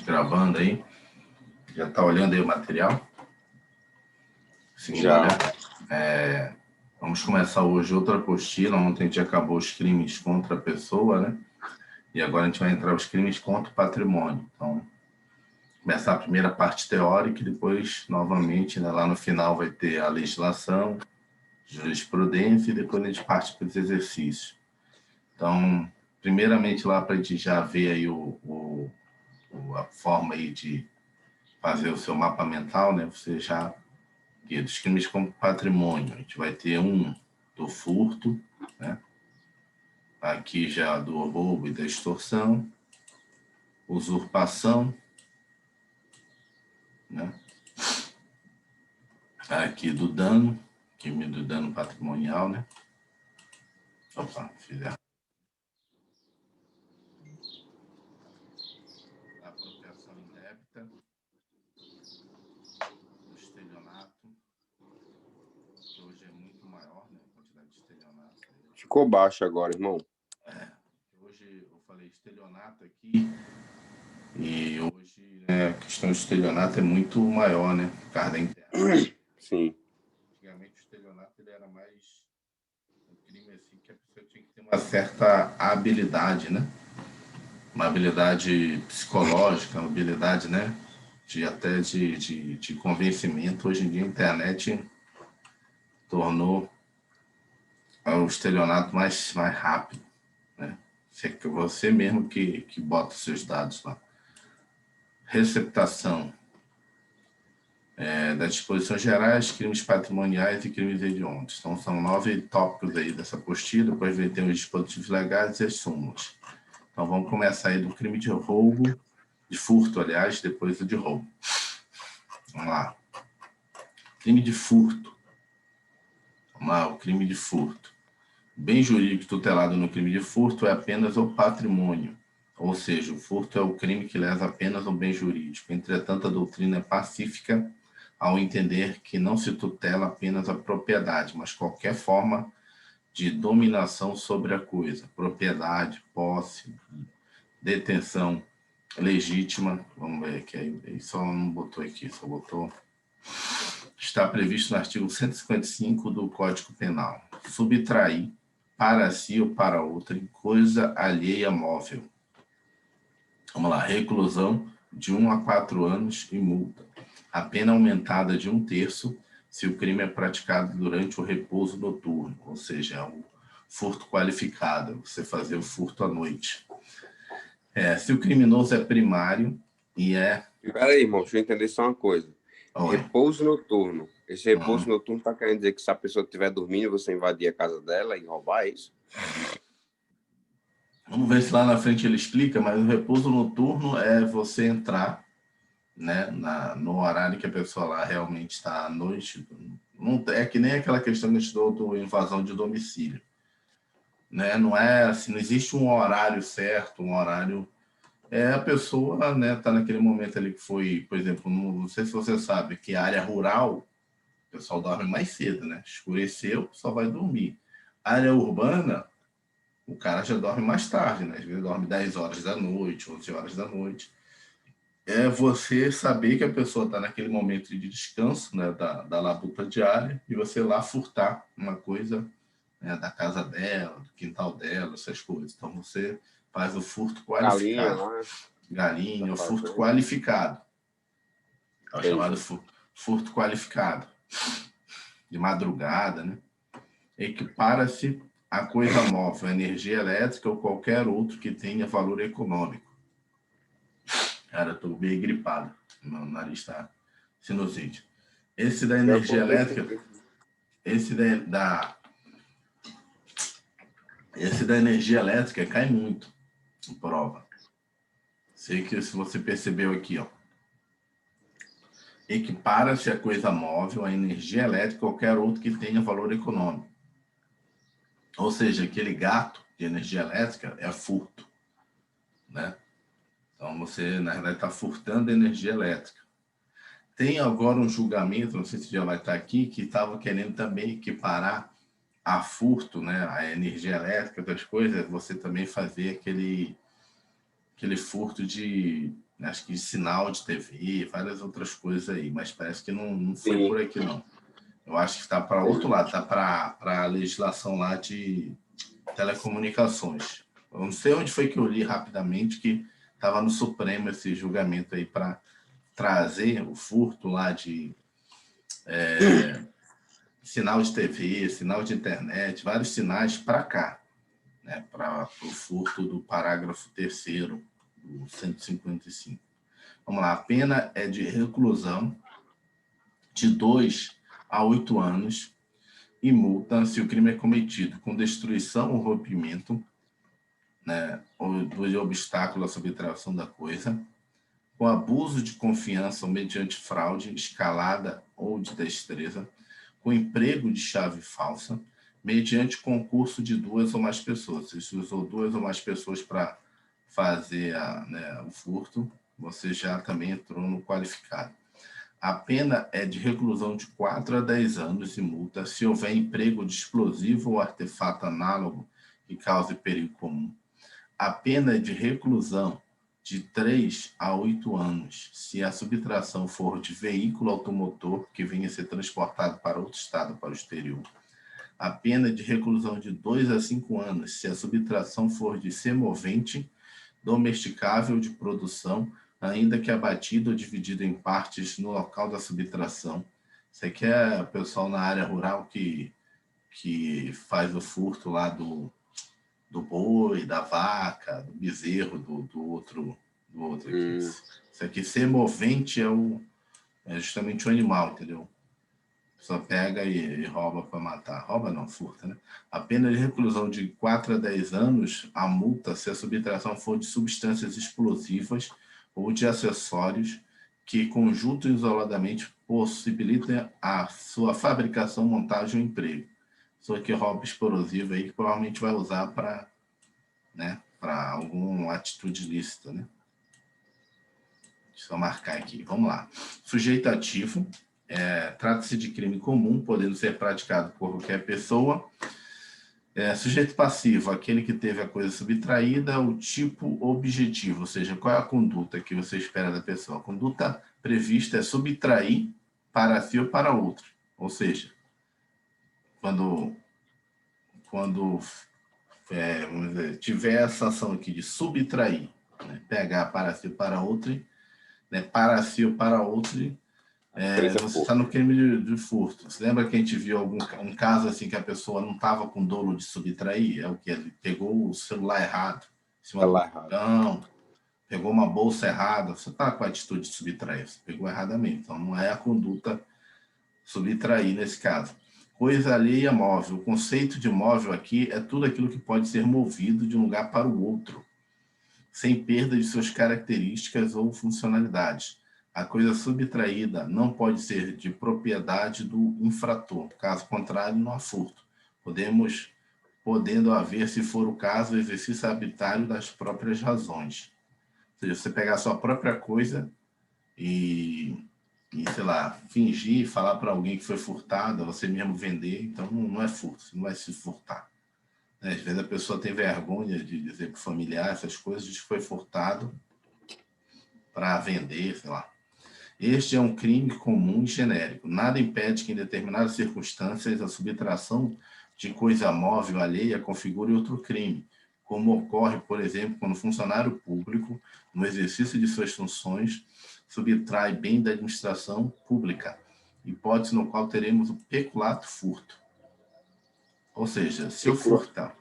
Gravando aí. Já está olhando aí o material? Sim, Já. Vamos começar hoje outra apostila. Ontem a gente acabou os crimes contra a pessoa, né? E agora a gente vai entrar os crimes contra o patrimônio. Então, começar a primeira parte teórica e depois, novamente, né, lá no final vai ter a legislação, jurisprudência e depois a gente parte para os exercícios. Então, primeiramente lá para a gente já ver aí a forma aí de fazer o seu mapa mental, né? Você já aqui, dos crimes como patrimônio, a gente vai ter um do furto, né? Aqui já do roubo e da extorsão, usurpação, né? Aqui do dano, crime do dano patrimonial, né? Opa, fiz errado. Apropriação indébita, do estelionato, que hoje é muito maior, né? A quantidade de estelionato. Ficou baixo agora, irmão. Hoje eu falei estelionato aqui, e hoje, né, a questão do estelionato é muito maior, né? Por causa da internet. Sim. Antigamente o estelionato ele era mais um crime assim que a pessoa tinha que ter uma certa habilidade, né? Uma habilidade psicológica, uma habilidade, né? Até de convencimento. Hoje em dia a internet tornou o estelionato mais rápido, né? Você mesmo que bota os seus dados lá. Receptação das disposições gerais, crimes patrimoniais e crimes hediondos. Então, são 9 tópicos aí dessa apostila, depois vem ter os dispositivos legais e as súmulas. Então, vamos começar aí do crime de roubo, de furto, aliás, depois o de roubo. Vamos lá. Crime de furto. Vamos lá, o crime de furto. O bem jurídico tutelado no crime de furto é apenas o patrimônio, ou seja, o furto é o crime que lesa apenas o bem jurídico. Entretanto, a doutrina é pacífica ao entender que não se tutela apenas a propriedade, mas qualquer forma de dominação sobre a coisa, propriedade, posse, detenção legítima. Vamos ver aqui, aí só não botou aqui, só botou. Está previsto no artigo 155 do Código Penal. Subtrair para si ou para outrem coisa alheia móvel. Vamos lá, reclusão de 1 a 4 anos e multa. A pena aumentada de 1/3 se o crime é praticado durante o repouso noturno, ou seja, é o furto qualificado, você fazer o furto à noite. Se o criminoso é primário e é... Peraí, irmão, deixa eu entender só uma coisa. Oi. Repouso noturno. Esse repouso noturno tá querendo dizer que se a pessoa estiver dormindo, você invadir a casa dela e roubar, é isso? Vamos ver se lá na frente ele explica, mas o repouso noturno é você entrar, né, no horário que a pessoa lá realmente está à noite. Não, é que nem aquela questão que a gente deu do invasão de domicílio. Né? Não é assim, não existe um horário certo, um horário... a pessoa, né, tá naquele momento ali que foi, por exemplo, não sei se você sabe, que a área rural, o pessoal dorme mais cedo, né? Escureceu, só vai dormir. A área urbana, o cara já dorme mais tarde, né? Às vezes dorme 10 horas da noite, 11 horas da noite. É você saber que a pessoa está naquele momento de descanso, né, da labuta diária, e você lá furtar uma coisa, né, da casa dela, do quintal dela, essas coisas. Então você faz o furto Galinha qualificado. lá. Galinha, o furto qualificado. É o chamado furto qualificado. De madrugada, né? Equipara-se a coisa móvel, a energia elétrica ou qualquer outro que tenha valor econômico. Cara, eu tô meio gripado. Meu nariz tá sinusite. Esse da energia elétrica... Esse da energia elétrica cai muito em prova. Sei que se você percebeu aqui, ó. Equipara-se a coisa móvel, a energia elétrica ou qualquer outro que tenha valor econômico. Ou seja, aquele gato de energia elétrica é furto, né? Então você, na verdade, está furtando energia elétrica. Tem agora um julgamento, não sei se já vai estar aqui, que estava querendo também equiparar a furto, né, a energia elétrica, outras coisas, você também fazer aquele furto de Acho que sinal de TV, várias outras coisas aí, mas parece que não foi Sim. por aqui, não. Eu acho que está para outro lado, está para a legislação lá de telecomunicações. Eu não sei onde foi que eu li rapidamente que estava no Supremo esse julgamento aí para trazer o furto lá de sinal de TV, sinal de internet, vários sinais para cá, né, para o furto do parágrafo 3º do 155. Vamos lá, a pena é de reclusão de 2 a 8 anos e multa se o crime é cometido com destruição ou rompimento, né, ou de obstáculo à subtração da coisa, com abuso de confiança ou mediante fraude, escalada ou de destreza, com emprego de chave falsa, mediante concurso de 2 ou mais pessoas. Se você usou 2 ou mais pessoas para fazer o furto, você já também entrou no qualificado. A pena é de reclusão de 4 a 10 anos e multa se houver emprego de explosivo ou artefato análogo que cause perigo comum. A pena é de reclusão de 3 a 8 anos se a subtração for de veículo automotor que venha a ser transportado para outro estado, para o exterior. A pena é de reclusão de 2 a 5 anos se a subtração for de semovente, domesticável de produção, ainda que abatido ou dividido em partes no local da subtração. Isso aqui é o pessoal na área rural que faz o furto lá do boi, da vaca, do bezerro, do outro aqui. Isso aqui, semovente, é justamente o animal, entendeu? Só pega e rouba para matar. Rouba não, furta, né? A pena de reclusão de 4 a 10 anos, a multa se a subtração for de substâncias explosivas ou de acessórios que, conjunto isoladamente, possibilitem a sua fabricação, montagem ou emprego. Só que rouba explosivo aí, que provavelmente vai usar para, né, para alguma atitude ilícita, né? Deixa eu marcar aqui. Vamos lá. Sujeito ativo. Trata-se de crime comum, podendo ser praticado por qualquer pessoa. Sujeito passivo, aquele que teve a coisa subtraída, o tipo objetivo, ou seja, qual é a conduta que você espera da pessoa. A conduta prevista é subtrair para si ou para outro. Ou seja, quando vamos dizer, tiver essa ação aqui de subtrair, né, pegar para si ou para outro, né, para si ou para outro, você está no crime de furto. Você lembra que a gente viu um caso assim que a pessoa não estava com dolo de subtrair? É o que? Ele pegou o celular errado, em cima do balcão, pegou uma bolsa errada. Você está com a atitude de subtrair, você pegou erradamente. Então, não é a conduta subtrair nesse caso. Coisa alheia móvel. O conceito de móvel aqui é tudo aquilo que pode ser movido de um lugar para o outro, sem perda de suas características ou funcionalidades. A coisa subtraída não pode ser de propriedade do infrator. Caso contrário, não há furto. Podendo haver, se for o caso, o exercício arbitrário das próprias razões. Ou seja, você pegar a sua própria coisa e sei lá, fingir, falar para alguém que foi furtada, você mesmo vender, então não é furto, você não vai se furtar. Às vezes a pessoa tem vergonha de dizer para o familiar essas coisas, diz que foi furtado para vender, sei lá. Este é um crime comum e genérico. Nada impede que, em determinadas circunstâncias, a subtração de coisa móvel alheia configure outro crime, como ocorre, por exemplo, quando o funcionário público, no exercício de suas funções, subtrai bem da administração pública, hipótese no qual teremos o peculato furto. Ou seja, se eu furtar...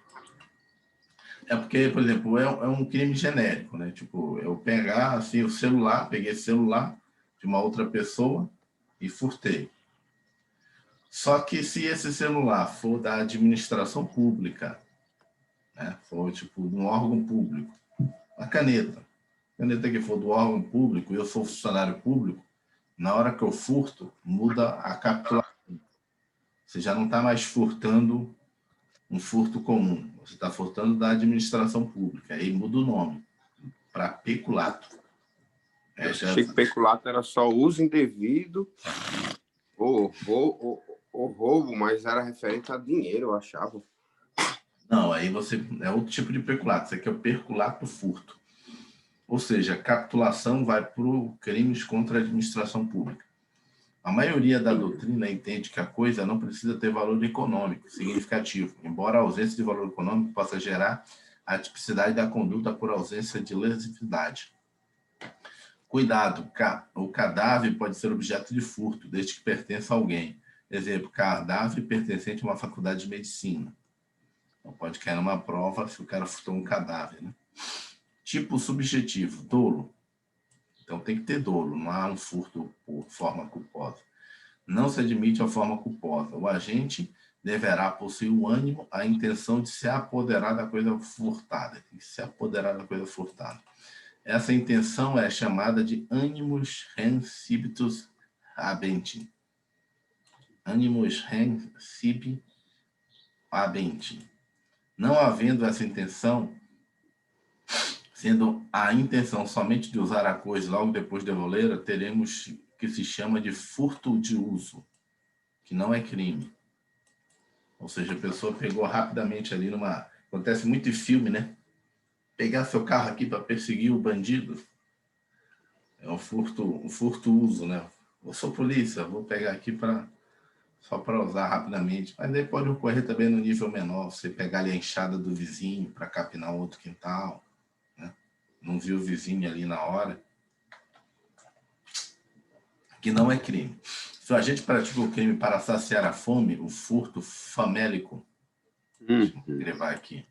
É porque, por exemplo, é um crime genérico, né? Tipo, eu pegar assim, o celular, peguei esse celular de uma outra pessoa e furtei. Só que se esse celular for da administração pública, né? For tipo de um órgão público, a caneta que for do órgão público e eu sou funcionário público, na hora que eu furto, muda a capitulação. Você já não está mais furtando um furto comum, você está furtando da administração pública, aí muda o nome para peculato. Achei que peculato era só uso indevido ou roubo, mas era referente a dinheiro, eu achava. Não, aí você é outro tipo de peculato. Isso aqui é o peculato furto. Ou seja, a capitulação vai para crimes contra a administração pública. A maioria da doutrina entende que a coisa não precisa ter valor econômico significativo, embora a ausência de valor econômico possa gerar a tipicidade da conduta por ausência de lesividade. Cuidado, o cadáver pode ser objeto de furto, desde que pertença a alguém. Exemplo, cadáver pertencente a uma faculdade de medicina. Então, pode cair numa prova se o cara furtou um cadáver, né? Tipo subjetivo, dolo. Então, tem que ter dolo, não há um furto por forma culposa. Não se admite a forma culposa. O agente deverá possuir o ânimo, a intenção de se apoderar da coisa furtada. Tem que se apoderar da coisa furtada. Essa intenção é chamada de animus rensibitus habendi. Animus rensibi habendi. Não havendo essa intenção, sendo a intenção somente de usar a coisa logo depois de devolvê-la, teremos que se chama de furto de uso, que não é crime. Ou seja, a pessoa pegou rapidamente ali numa... Acontece muito em filme, né? Pegar seu carro aqui para perseguir o bandido. É um furto uso, né? Eu sou polícia, vou pegar aqui só para usar rapidamente. Mas aí pode ocorrer também no nível menor, você pegar ali a enxada do vizinho para capinar um outro quintal, né? Não viu o vizinho ali na hora. Que não é crime. Se o agente pratica o crime para saciar a fome, o furto famélico, deixa eu gravar aqui,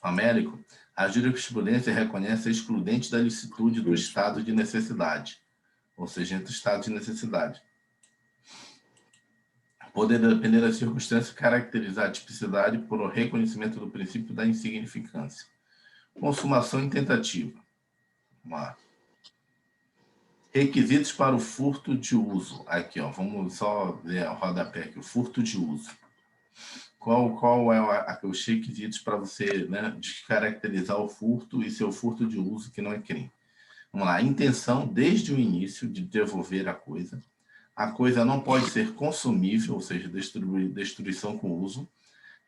famélico, a jurisprudência reconhece a excludente da licitude do estado de necessidade, ou seja, entre o estado de necessidade. Poder depender das circunstâncias caracterizar a tipicidade por reconhecimento do princípio da insignificância. Consumação em tentativa. Vamos lá. Requisitos para o furto de uso. Aqui, ó, vamos só ver o rodapé aqui, o furto de uso. Qual é os requisitos para você, né, descaracterizar o furto e seu furto de uso que não é crime? Vamos lá, intenção desde o início de devolver a coisa. A coisa não pode ser consumível, ou seja, destruição com uso.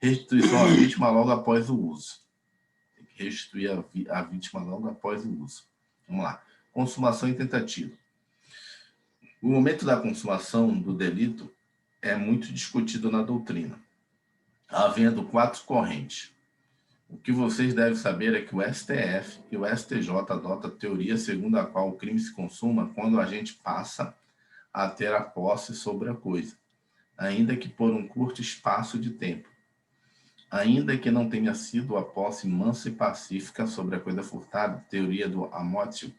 Restituição à vítima logo após o uso. Tem que restituir a vítima logo após o uso. Vamos lá. Consumação e tentativa. O momento da consumação do delito é muito discutido na doutrina, havendo 4 correntes. O que vocês devem saber é que o STF e o STJ adotam a teoria segundo a qual o crime se consuma quando o agente passa a ter a posse sobre a coisa, ainda que por um curto espaço de tempo, ainda que não tenha sido a posse mansa e pacífica sobre a coisa furtada, teoria do amótio,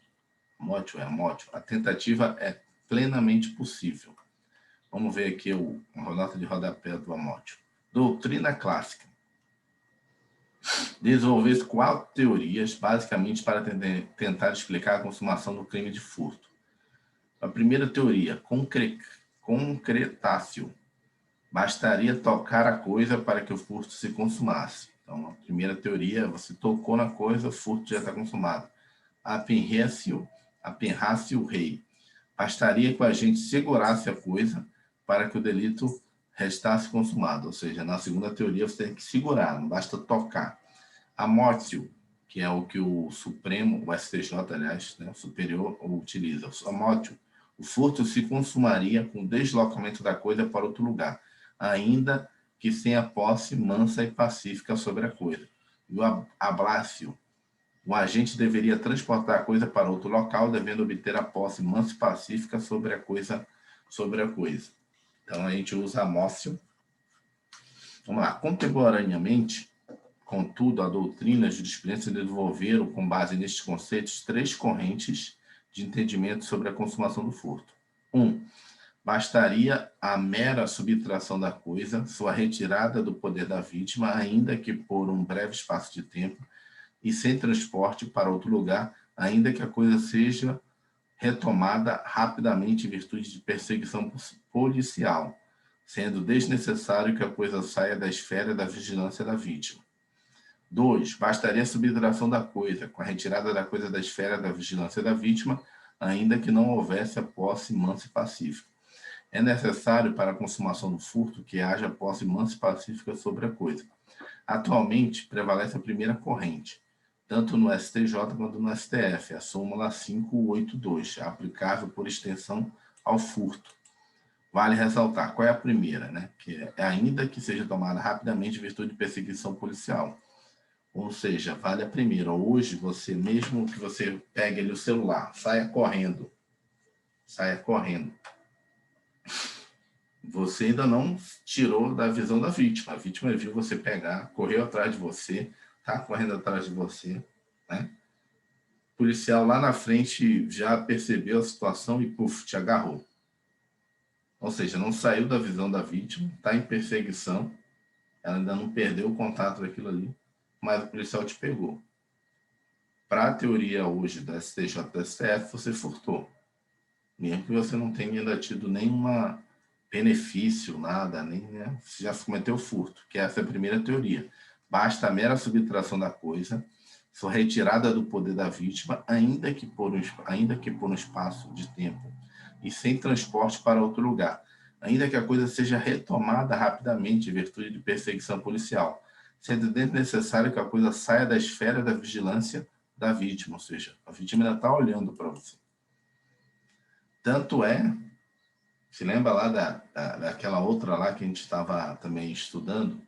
a tentativa é plenamente possível. Vamos ver aqui a nota de rodapé do amótio. Doutrina clássica. Desenvolver 4 teorias, basicamente para tentar explicar a consumação do crime de furto. A primeira teoria, concretácio. Bastaria tocar a coisa para que o furto se consumasse. Então, a primeira teoria, você tocou na coisa, o furto já está consumado. Apenrácio rei. Bastaria que o agente segurasse a coisa para que o delito restasse consumado. Ou seja, na segunda teoria você tem que segurar, não basta tocar. Amótio, que é o que o Supremo, o STJ, aliás, né, o superior, utiliza. Amótio, o furto se consumaria com o deslocamento da coisa para outro lugar, ainda que sem a posse mansa e pacífica sobre a coisa. E o ablácio, o agente deveria transportar a coisa para outro local, devendo obter a posse mansa e pacífica sobre a coisa. Então, a gente usa amócio. Vamos lá. Contemporaneamente, contudo, a doutrina e a jurisprudência desenvolveram, com base nestes conceitos, 3 correntes de entendimento sobre a consumação do furto. 1. Bastaria a mera subtração da coisa, sua retirada do poder da vítima, ainda que por um breve espaço de tempo, e sem transporte para outro lugar, ainda que a coisa seja retomada rapidamente em virtude de perseguição policial, sendo desnecessário que a coisa saia da esfera da vigilância da vítima. 2. Bastaria a subtração da coisa, com a retirada da coisa da esfera da vigilância da vítima, ainda que não houvesse a posse mansa e pacífica. É necessário para a consumação do furto que haja posse mansa e pacífica sobre a coisa. Atualmente, prevalece a primeira corrente. tanto no STJ quanto no STF, a súmula 582, aplicável por extensão ao furto. Vale ressaltar, qual é a primeira, né? Que é ainda que seja tomada rapidamente em virtude de perseguição policial. Ou seja, vale a primeira. Hoje, você, mesmo que você pegue ali o celular, saia correndo, você ainda não tirou da visão da vítima. A vítima viu você pegar, correu atrás de você, está correndo atrás de você, né? O policial lá na frente já percebeu a situação e, puf, te agarrou. Ou seja, não saiu da visão da vítima, está em perseguição, ela ainda não perdeu o contato daquilo ali, mas o policial te pegou. Para a teoria hoje da STJ e da STF, você furtou. Mesmo que você não tenha ainda tido nenhum benefício, nada, nem, né? Você já cometeu furto, que essa é a primeira teoria. Basta a mera subtração da coisa, sua retirada do poder da vítima, ainda que por um espaço de tempo e sem transporte para outro lugar, ainda que a coisa seja retomada rapidamente em virtude de perseguição policial, sendo necessário que a coisa saia da esfera da vigilância da vítima, ou seja, a vítima ainda está olhando para você. Tanto é, se lembra lá daquela outra lá que a gente estava também estudando,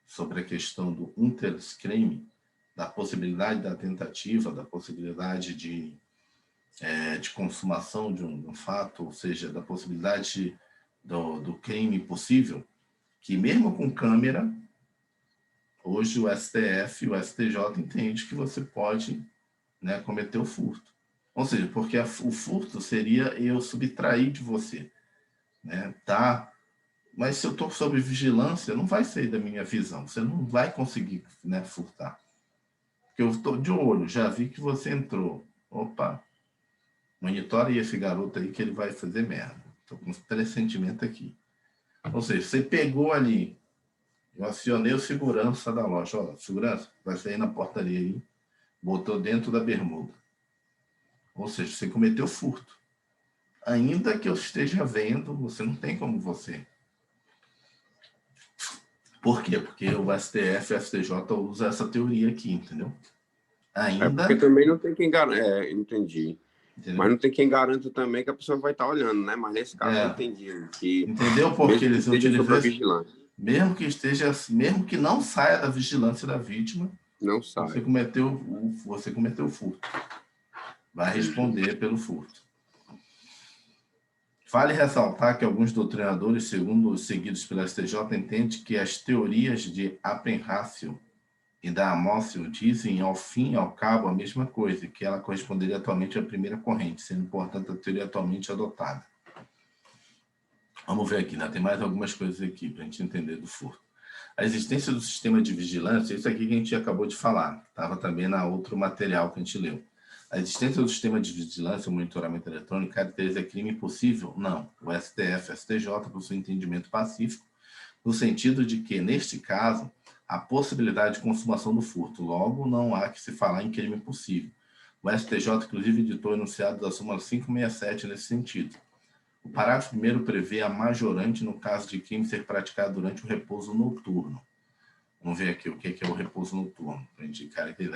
sobre a questão do interscrime, da possibilidade da tentativa, da possibilidade de consumação de um fato, ou seja, da possibilidade do crime possível, que mesmo com câmera, hoje o STF e o STJ entende que você pode, né, cometer o furto. Ou seja, porque o furto seria eu subtrair de você, né, tá? Mas se eu estou sob vigilância, não vai sair da minha visão, você não vai conseguir, né, furtar. Porque eu estou de olho, já vi que você entrou. Opa, monitore esse garoto aí que ele vai fazer merda. Estou com um pressentimento aqui. Ou seja, você pegou ali, eu acionei o segurança da loja. Ó, segurança, vai sair na portaria aí, botou dentro da bermuda. Ou seja, você cometeu furto. Ainda que eu esteja vendo, você não tem como você. Por quê? Porque o STF e o STJ usam essa teoria aqui, entendeu? Ainda... porque também não tem quem garante. Entendi. Entendeu? Mas não tem quem garanta também que a pessoa vai estar olhando, né? Mas nesse caso eu entendi. Que entendeu? Porque eles utilizam vigilância. Mesmo que não saia da vigilância da vítima, não sai. Você cometeu o furto. Vai responder pelo furto. Vale ressaltar que alguns doutrinadores, segundo os seguidos pela STJ, entendem que as teorias de Appenratio e da Amócio dizem, ao fim e ao cabo, a mesma coisa, que ela corresponderia atualmente à primeira corrente, sendo, portanto, a teoria atualmente adotada. Vamos ver aqui, né? Tem mais algumas coisas aqui para a gente entender do furto. A existência do sistema de vigilância, isso aqui que a gente acabou de falar, estava também na outro material que a gente leu. A existência do sistema de vigilância, o monitoramento eletrônico, caracteriza crime possível? Não. O STF e o STJ possuem entendimento pacífico, no sentido de que, neste caso, há possibilidade de consumação do furto. Logo, não há que se falar em crime possível. O STJ, inclusive, editou o enunciado da súmula 567 nesse sentido. O parágrafo 1º prevê a majorante no caso de crime ser praticado durante o repouso noturno. Vamos ver aqui o que é o repouso noturno, para indicar aqui.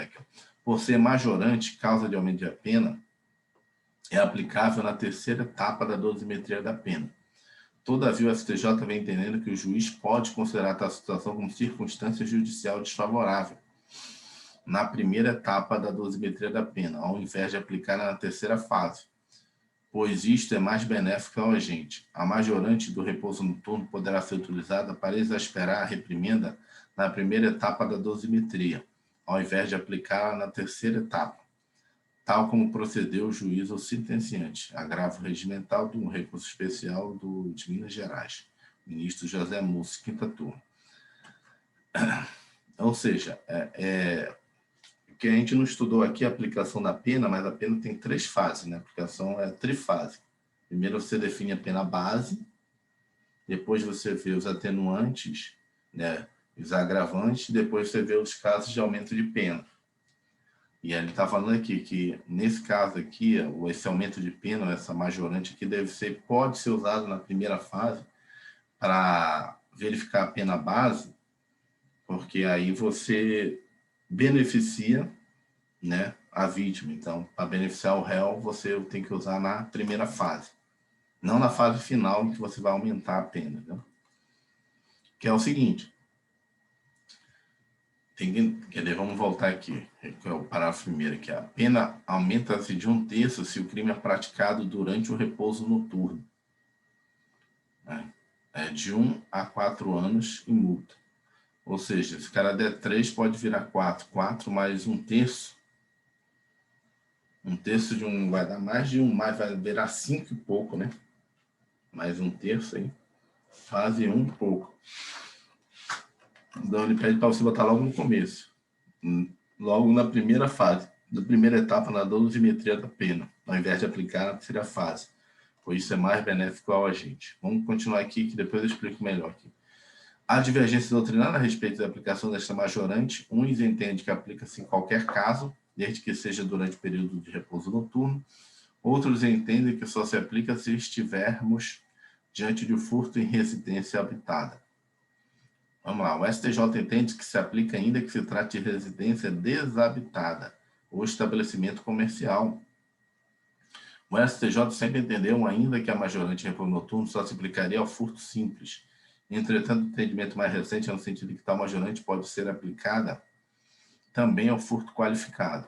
Por ser majorante, causa de aumento de pena, é aplicável na terceira etapa da dosimetria da pena. Todavia, o STJ vem entendendo que o juiz pode considerar tal situação como circunstância judicial desfavorável na primeira etapa da dosimetria da pena, ao invés de aplicar na terceira fase, pois isto é mais benéfico ao agente. A majorante do repouso noturno poderá ser utilizada para exasperar a reprimenda na primeira etapa da dosimetria, ao invés de aplicá-la na terceira etapa, tal como procedeu o juiz ou sentenciante, agravo regimental do recurso especial de Minas Gerais, ministro José Mussi, quinta turma. Ou seja, que a gente não estudou aqui a aplicação da pena, mas a pena tem 3 fases, né? A aplicação é trifásica. Primeiro você define a pena base, depois você vê os atenuantes, né? Os agravantes, depois você vê os casos de aumento de pena. E ele está falando aqui que, nesse caso aqui, esse aumento de pena, essa majorante aqui, pode ser usado na primeira fase para verificar a pena base, porque aí você beneficia né, a vítima. Então, para beneficiar o réu, você tem que usar na primeira fase. Não na fase final, em que você vai aumentar a pena. Né? Que é o seguinte. Vamos voltar aqui. Que é o parágrafo primeiro aqui. A pena aumenta-se de 1/3 se o crime é praticado durante o repouso noturno. É de 1 a 4 anos e multa. Ou seja, se o cara der 3, pode virar 4. 4 mais 1/3. 1/3 de um vai dar mais de 1, mais vai virar 5 e pouco, né? Mais 1/3 aí. Fase 1 e pouco. Então ele pede para você botar logo no começo. Logo na primeira fase. Na primeira etapa, na dosimetria da pena. Ao invés de aplicar na terceira fase. Pois isso é mais benéfico ao agente. Vamos continuar aqui, que depois eu explico melhor aqui. Há divergência doutrinária a respeito da aplicação desta majorante. Uns entendem que aplica-se em qualquer caso, desde que seja durante o período de repouso noturno. Outros entendem que só se aplica se estivermos diante de um furto em residência habitada. Vamos lá. O STJ entende que se aplica ainda que se trate de residência desabitada ou estabelecimento comercial. O STJ sempre entendeu ainda que a majorante em repouso noturno só se aplicaria ao furto simples. Entretanto, o entendimento mais recente é no sentido de que tal majorante pode ser aplicada também ao furto qualificado.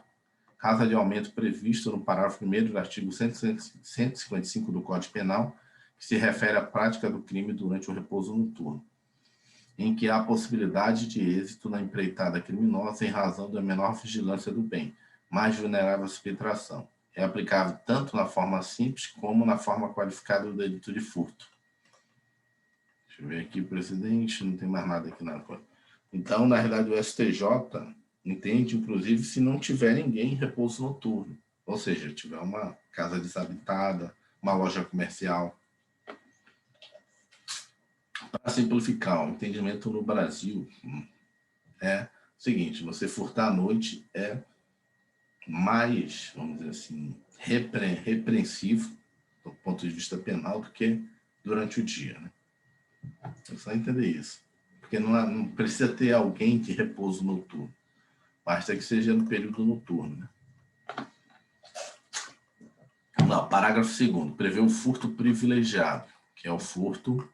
Caso de aumento previsto no parágrafo 1º do artigo 155 do Código Penal, que se refere à prática do crime durante o repouso noturno, em que há possibilidade de êxito na empreitada criminosa em razão da menor vigilância do bem, mais vulnerável à subtração. É aplicável tanto na forma simples como na forma qualificada do delito de furto. Deixa eu ver aqui, presidente, não tem mais nada aqui na coisa. Então, na realidade, o STJ entende, inclusive, se não tiver ninguém em repouso noturno. Ou seja, tiver uma casa desabitada, uma loja comercial. Para simplificar, o entendimento no Brasil é o seguinte, você furtar à noite é mais, vamos dizer assim, repreensivo do ponto de vista penal do que durante o dia, né? É só entender isso. Porque não precisa ter alguém de repouso noturno. Basta que seja no período noturno, né? Não, parágrafo 2º. Prevê o furto privilegiado, que é o furto...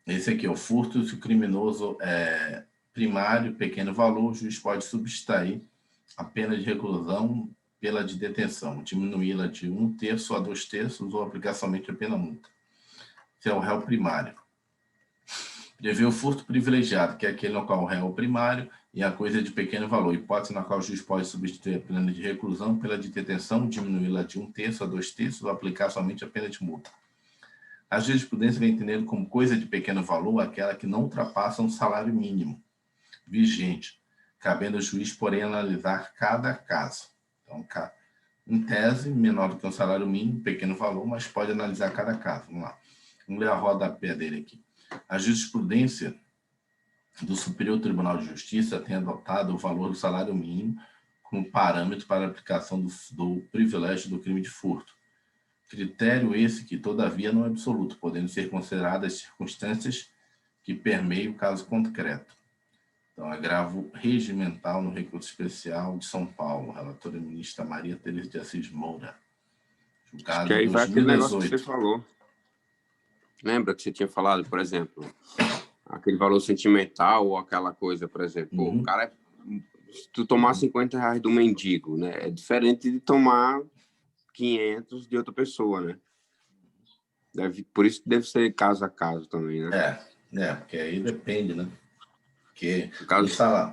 Esse aqui é o furto, se o criminoso é primário, pequeno valor, o juiz pode subtrair a pena de reclusão pela de detenção, diminuí-la de 1/3 a 2/3 ou aplicar somente a pena multa. Esse é o réu primário. Prevê o furto privilegiado, que é aquele no qual o réu é o primário e a coisa é de pequeno valor, hipótese na qual o juiz pode substituir a pena de reclusão pela de detenção, diminuí-la de 1/3 a 2/3 ou aplicar somente a pena de multa. A jurisprudência vem entendendo como coisa de pequeno valor aquela que não ultrapassa um salário mínimo vigente, cabendo ao juiz, porém, analisar cada caso. Então, em tese, menor do que um salário mínimo, pequeno valor, mas pode analisar cada caso. Vamos lá. Vamos ler a rodapé dele aqui. A jurisprudência do Superior Tribunal de Justiça tem adotado o valor do salário mínimo como parâmetro para a aplicação do privilégio do crime de furto. Critério esse que, todavia, não é absoluto, podendo ser consideradas circunstâncias que permeiam o caso concreto. Então, agravo regimental no recurso especial de São Paulo, relatora ministra Maria Tereza de Assis Moura. Julgado que aí vai aquele negócio que você falou. Lembra que você tinha falado, por exemplo, aquele valor sentimental ou aquela coisa, por exemplo, pô, o cara, se tu tomar R$50 do mendigo, né, é diferente de tomar 500 de outra pessoa, né? Por isso que deve ser caso a caso também, né? Porque aí depende, né? Porque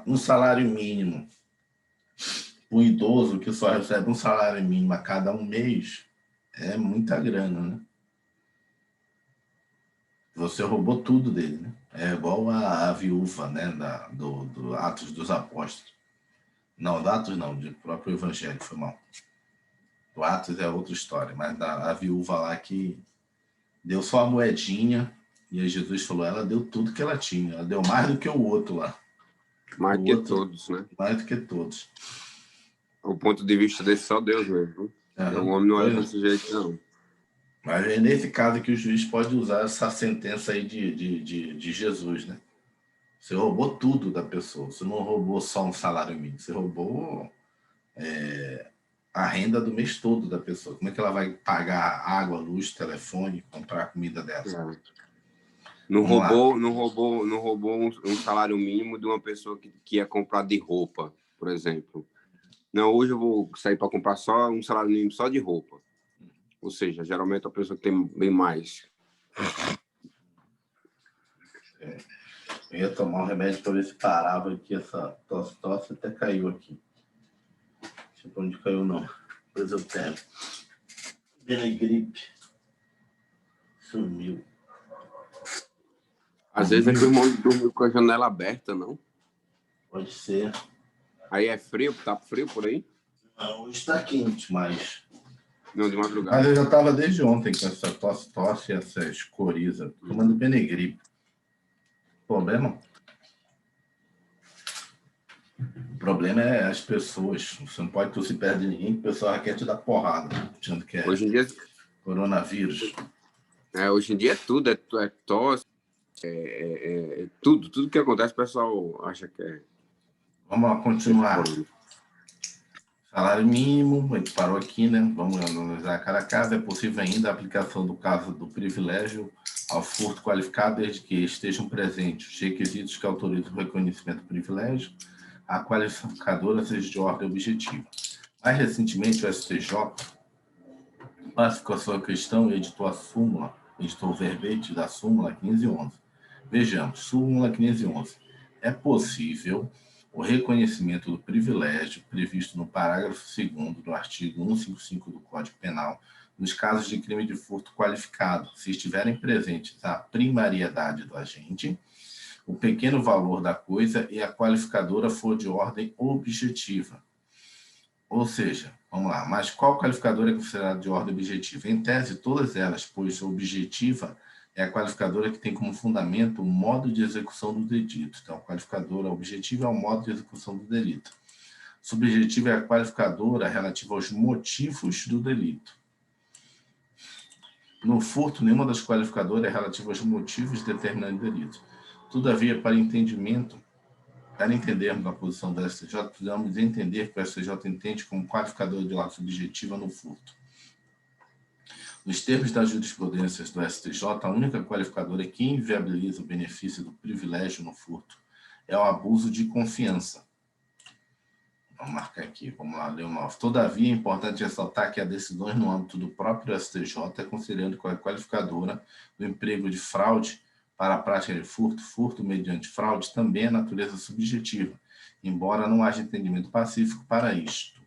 um salário mínimo, um idoso que só recebe um salário mínimo a cada um mês, é muita grana, né? Você roubou tudo dele, né? É igual a viúva, né? Do Atos dos Apóstolos. Não, do Atos não, do próprio Evangelho, foi mal. Do Atos é outra história, mas a viúva lá que deu só a moedinha, e aí Jesus falou, ela deu tudo que ela tinha, ela deu mais do que o outro lá. Mais do que todos, né? Mais do que todos. O ponto de vista desse só Deus mesmo. O homem não é desse jeito, não. Mas é nesse caso que o juiz pode usar essa sentença aí de Jesus, né? Você roubou tudo da pessoa, você não roubou só um salário mínimo, você roubou a renda do mês todo da pessoa. Como é que ela vai pagar água, luz, telefone, comprar comida dessa? Não roubou um salário mínimo de uma pessoa que ia comprar de roupa, por exemplo. Não, hoje eu vou sair para comprar só um salário mínimo só de roupa. Ou seja, geralmente a pessoa que tem bem mais. Eu ia tomar um remédio para ver se parava aqui essa tosse até caiu aqui. Não sei para onde caiu, não. Depois eu pego. Benegripe. Sumiu. Às vezes é que o irmão dormiu com a janela aberta, não? Pode ser. Aí é frio? Tá frio por aí? Não, hoje está quente, mas... Não, de madrugada. Mas eu já estava desde ontem com essa tosse e essa coriza, tomando Benegripe. Problema? O problema é as pessoas. Você não pode tossir perto de ninguém, que o pessoal já quer te dar porrada, achando que é hoje em dia... coronavírus. Hoje em dia é tudo, é tosse, tudo que acontece, o pessoal acha que é... Vamos lá, continuar. Salário mínimo, a gente parou aqui, né? Vamos analisar cada caso. É possível ainda a aplicação do caso do privilégio ao furto qualificado, desde que estejam presentes os requisitos que autorizam o reconhecimento do privilégio, a qualificadora seja de ordem objetiva. Mais recentemente, o STJ classificou a sua questão e editou o verbete da súmula 511. Vejamos, súmula 511. É possível o reconhecimento do privilégio previsto no parágrafo 2º do artigo 155 do Código Penal nos casos de crime de furto qualificado, se estiverem presentes a primariedade do agente, o pequeno valor da coisa e a qualificadora for de ordem objetiva. Ou seja, vamos lá, mas qual qualificadora é considerada de ordem objetiva? Em tese, todas elas, pois objetiva é a qualificadora que tem como fundamento o modo de execução do delito. Então, a qualificadora objetiva é o modo de execução do delito. Subjetiva é a qualificadora relativa aos motivos do delito. No furto, nenhuma das qualificadoras é relativa aos motivos determinando o delito. Todavia, para entendermos a posição da STJ, precisamos entender que o STJ entende como qualificador de ordem subjetiva no furto. Nos termos das jurisprudências do STJ, a única qualificadora que inviabiliza o benefício do privilégio no furto é o abuso de confiança. Vamos marcar aqui, vamos lá, ler o 9. Todavia, é importante ressaltar que há decisões no âmbito do próprio STJ, considerando que a qualificadora do emprego de fraude para a prática de furto mediante fraude, também é natureza subjetiva, embora não haja entendimento pacífico para isto.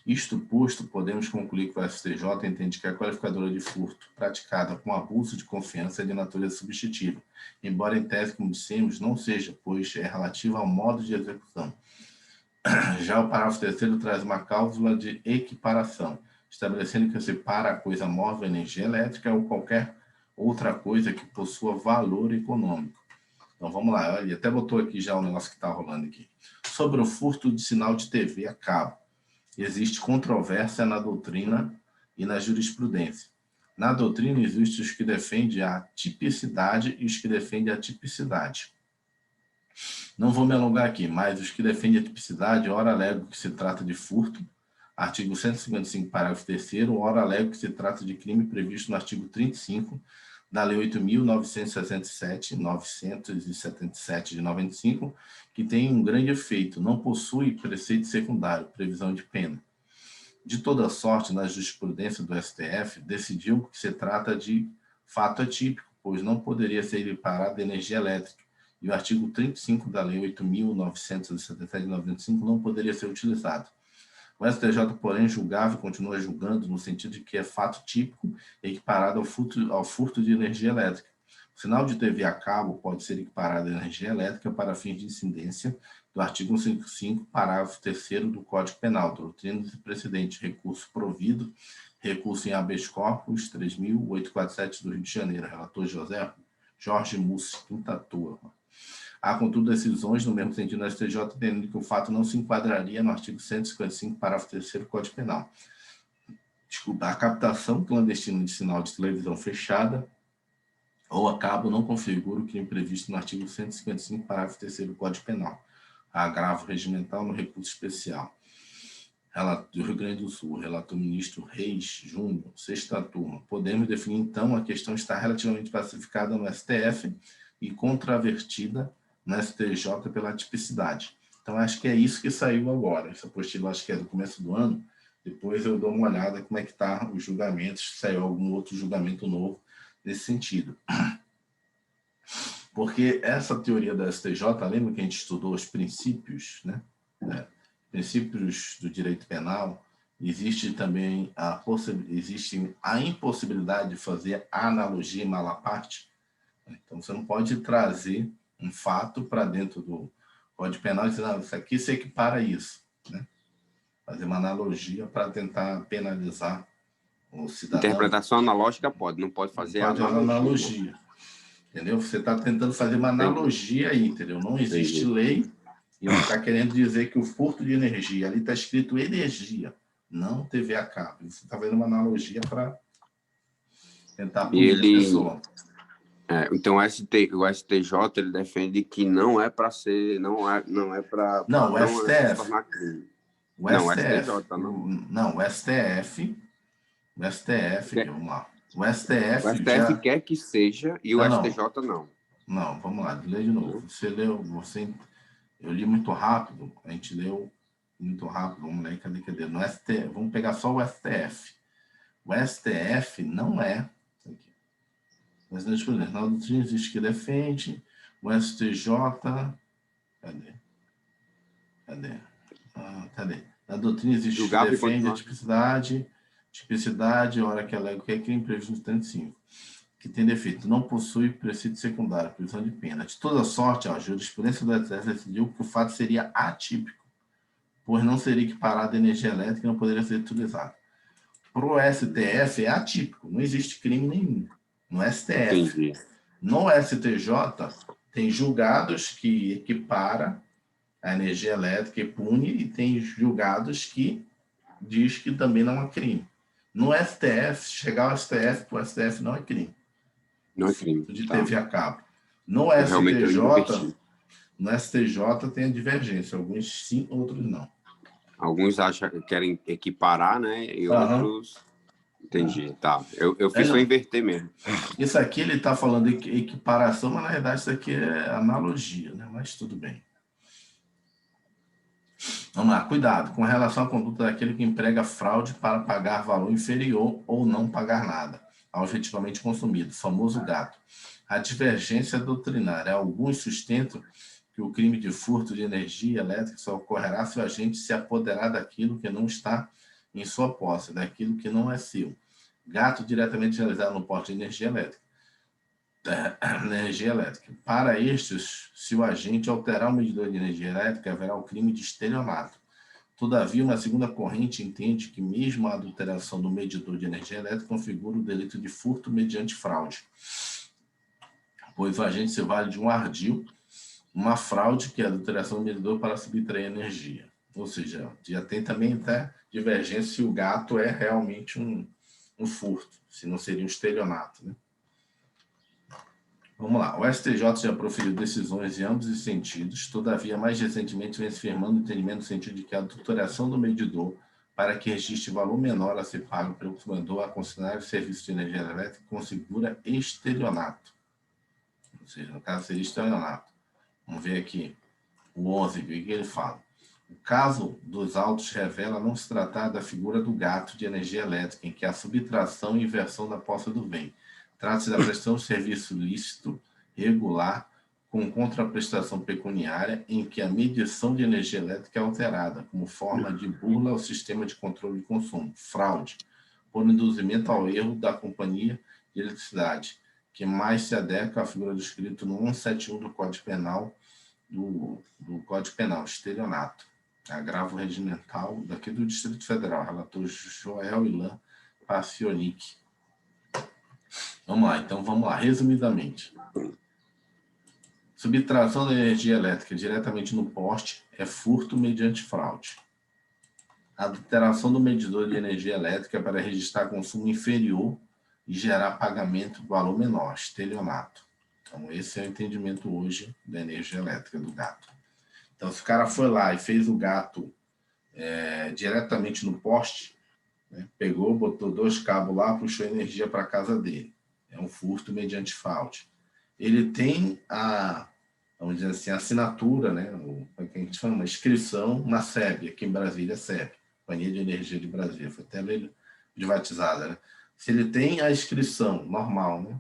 Isto posto, podemos concluir que o STJ entende que a qualificadora de furto praticada com abuso de confiança é de natureza subjetiva, embora em tese, como dissemos, não seja, pois é relativa ao modo de execução. Já o parágrafo 3º traz uma cláusula de equiparação, estabelecendo que separa a coisa móvel a energia elétrica ou qualquer outra coisa que possua valor econômico. Então, vamos lá. Ele até botou aqui já o negócio que está rolando aqui. Sobre o furto de sinal de TV a cabo. Existe controvérsia na doutrina e na jurisprudência. Na doutrina, existem os que defendem a tipicidade e os que defendem a tipicidade. Não vou me alongar aqui, mas os que defendem a tipicidade, ora alegam que se trata de furto, artigo 155, parágrafo 3º, ora alegam que se trata de crime previsto no artigo 35 da Lei 8.977 de 95, que tem um grande efeito, não possui preceito secundário, previsão de pena. De toda sorte, na jurisprudência do STF, decidiu que se trata de fato atípico, pois não poderia ser equiparado à energia elétrica, e o artigo 35 da Lei 8.977 de 95 não poderia ser utilizado. O STJ, porém, julgava e continua julgando no sentido de que é fato típico equiparado ao furto de energia elétrica. O sinal de TV a cabo pode ser equiparado à energia elétrica para fins de incidência do artigo 155, parágrafo 3º do Código Penal, doutrinas e precedentes, recurso provido, recurso em habeas corpus 3.847 do Rio de Janeiro, relator Jorge Mussi, quinta turma. Há, contudo, decisões no mesmo sentido na STJ, entendendo que o fato não se enquadraria no artigo 155, parágrafo 3º do Código Penal. Desculpa, a captação clandestina de sinal de televisão fechada ou a cabo não configura o crime previsto no artigo 155, parágrafo 3º do Código Penal. Agravo regimental no recurso especial. do Rio Grande do Sul, relator ministro Reis Júnior, sexta turma. Podemos definir, então, a questão está relativamente pacificada no STF e controvertida no STJ pela tipicidade. Então, acho que é isso que saiu agora. Essa apostila, acho que é do começo do ano. Depois eu dou uma olhada como é que está os julgamentos, se saiu algum outro julgamento novo nesse sentido. Porque essa teoria da STJ, lembra que a gente estudou os princípios, né? Princípios do direito penal, existe também a impossibilidade de fazer analogia em mala parte. Então, você não pode trazer um fato para dentro do Código Penal e dizer, não, isso aqui se equipara a isso, né? Fazer uma analogia para tentar penalizar o cidadão. Interpretação analógica pode, não pode fazer analogia. Entendeu? Você está tentando fazer uma analogia aí, entendeu? Não existe lei e você está querendo dizer que o furto de energia, ali está escrito energia, não TV a cabo. Você está fazendo uma analogia para tentar punir a pessoa. Então o STJ ele defende que não é para ser, não é para não, o STF. tornar crime. O STF. Não, o STF. O STF, vamos lá. O STF quer que seja e o STJ não. Não, vamos lá, lê de novo. Você leu, eu li muito rápido, a gente leu muito rápido, vamos ler, cadê? No STF, vamos pegar só o STF. O STF não é, mas na doutrina existe que defende, o STJ, cadê? Na doutrina existe que defende a tipicidade, a hora que alega que é crime previsto no 35, que tem defeito, não possui preceito secundário, prisão de pena. De toda sorte, a jurisprudência do STF decidiu que o fato seria atípico, pois não seria equiparado à energia elétrica e não poderia ser utilizado. Para o STF é atípico, não existe crime nenhum no STF. Entendi. No STJ, tem julgados que equipara a energia elétrica e pune, e tem julgados que diz que também não é crime. No STF, chegar ao STF, para o STF não é crime. Não é crime. De TV a cabo. No STJ tem a divergência. Alguns sim, outros não. Alguns acham que querem equiparar, né? E outros... Entendi, tá. Eu fiz só inverter mesmo. Isso aqui ele está falando de equiparação, mas na verdade isso aqui é analogia, né? Mas tudo bem. Vamos lá, cuidado com relação à conduta daquele que emprega fraude para pagar valor inferior ou não pagar nada ao efetivamente consumido, famoso gato. A divergência doutrinária. Alguns sustentam que o crime de furto de energia elétrica só ocorrerá se o agente se apoderar daquilo que não está em sua posse, daquilo que não é seu. Gato diretamente realizado no porte de energia elétrica. Para estes, se o agente alterar o medidor de energia elétrica, haverá o crime de estelionato. Todavia, uma segunda corrente entende que mesmo a adulteração do medidor de energia elétrica configura o delito de furto mediante fraude, pois o agente se vale de um ardil, uma fraude, que é a adulteração do medidor para subtrair energia. Ou seja, já tem também até divergência se o gato é realmente um furto, se não seria um estelionato, né? Vamos lá. O STJ já proferiu decisões em ambos os sentidos, todavia, mais recentemente, vem se firmando o entendimento no sentido de que a adulteração do medidor para que registre valor menor a ser pago pelo consumidor a concessionário de serviço de energia elétrica configura estelionato. Ou seja, no caso, seria estelionato. Vamos ver aqui o 11, o que ele fala. O caso dos autos revela não se tratar da figura do gato de energia elétrica, em que a subtração e inversão da posse do bem. Trata-se da prestação de serviço lícito, regular, com contraprestação pecuniária, em que a medição de energia elétrica é alterada, como forma de burla ao sistema de controle de consumo, fraude, por induzimento ao erro da companhia de eletricidade, que mais se adequa à figura do escrito no 171 do Código Penal, do Código Penal, estelionato. Agravo regimental daqui do Distrito Federal, relator Joel Ilan Pacionic. Vamos lá, resumidamente. Subtração da energia elétrica diretamente no poste é furto mediante fraude. Adulteração do medidor de energia elétrica para registrar consumo inferior e gerar pagamento de valor menor, estelionato. Então, esse é o entendimento hoje da energia elétrica do gato. Então, se o cara foi lá e fez o gato diretamente no poste, né? Pegou, botou 2 cabos lá, puxou energia para a casa dele. É um furto mediante fraude. Ele tem vamos dizer assim, a assinatura, né? Como é que a gente chama? Inscrição na SEB, aqui em Brasília, SEB, Companhia de Energia de Brasília, foi até privatizada, né? Se ele tem a inscrição normal, né?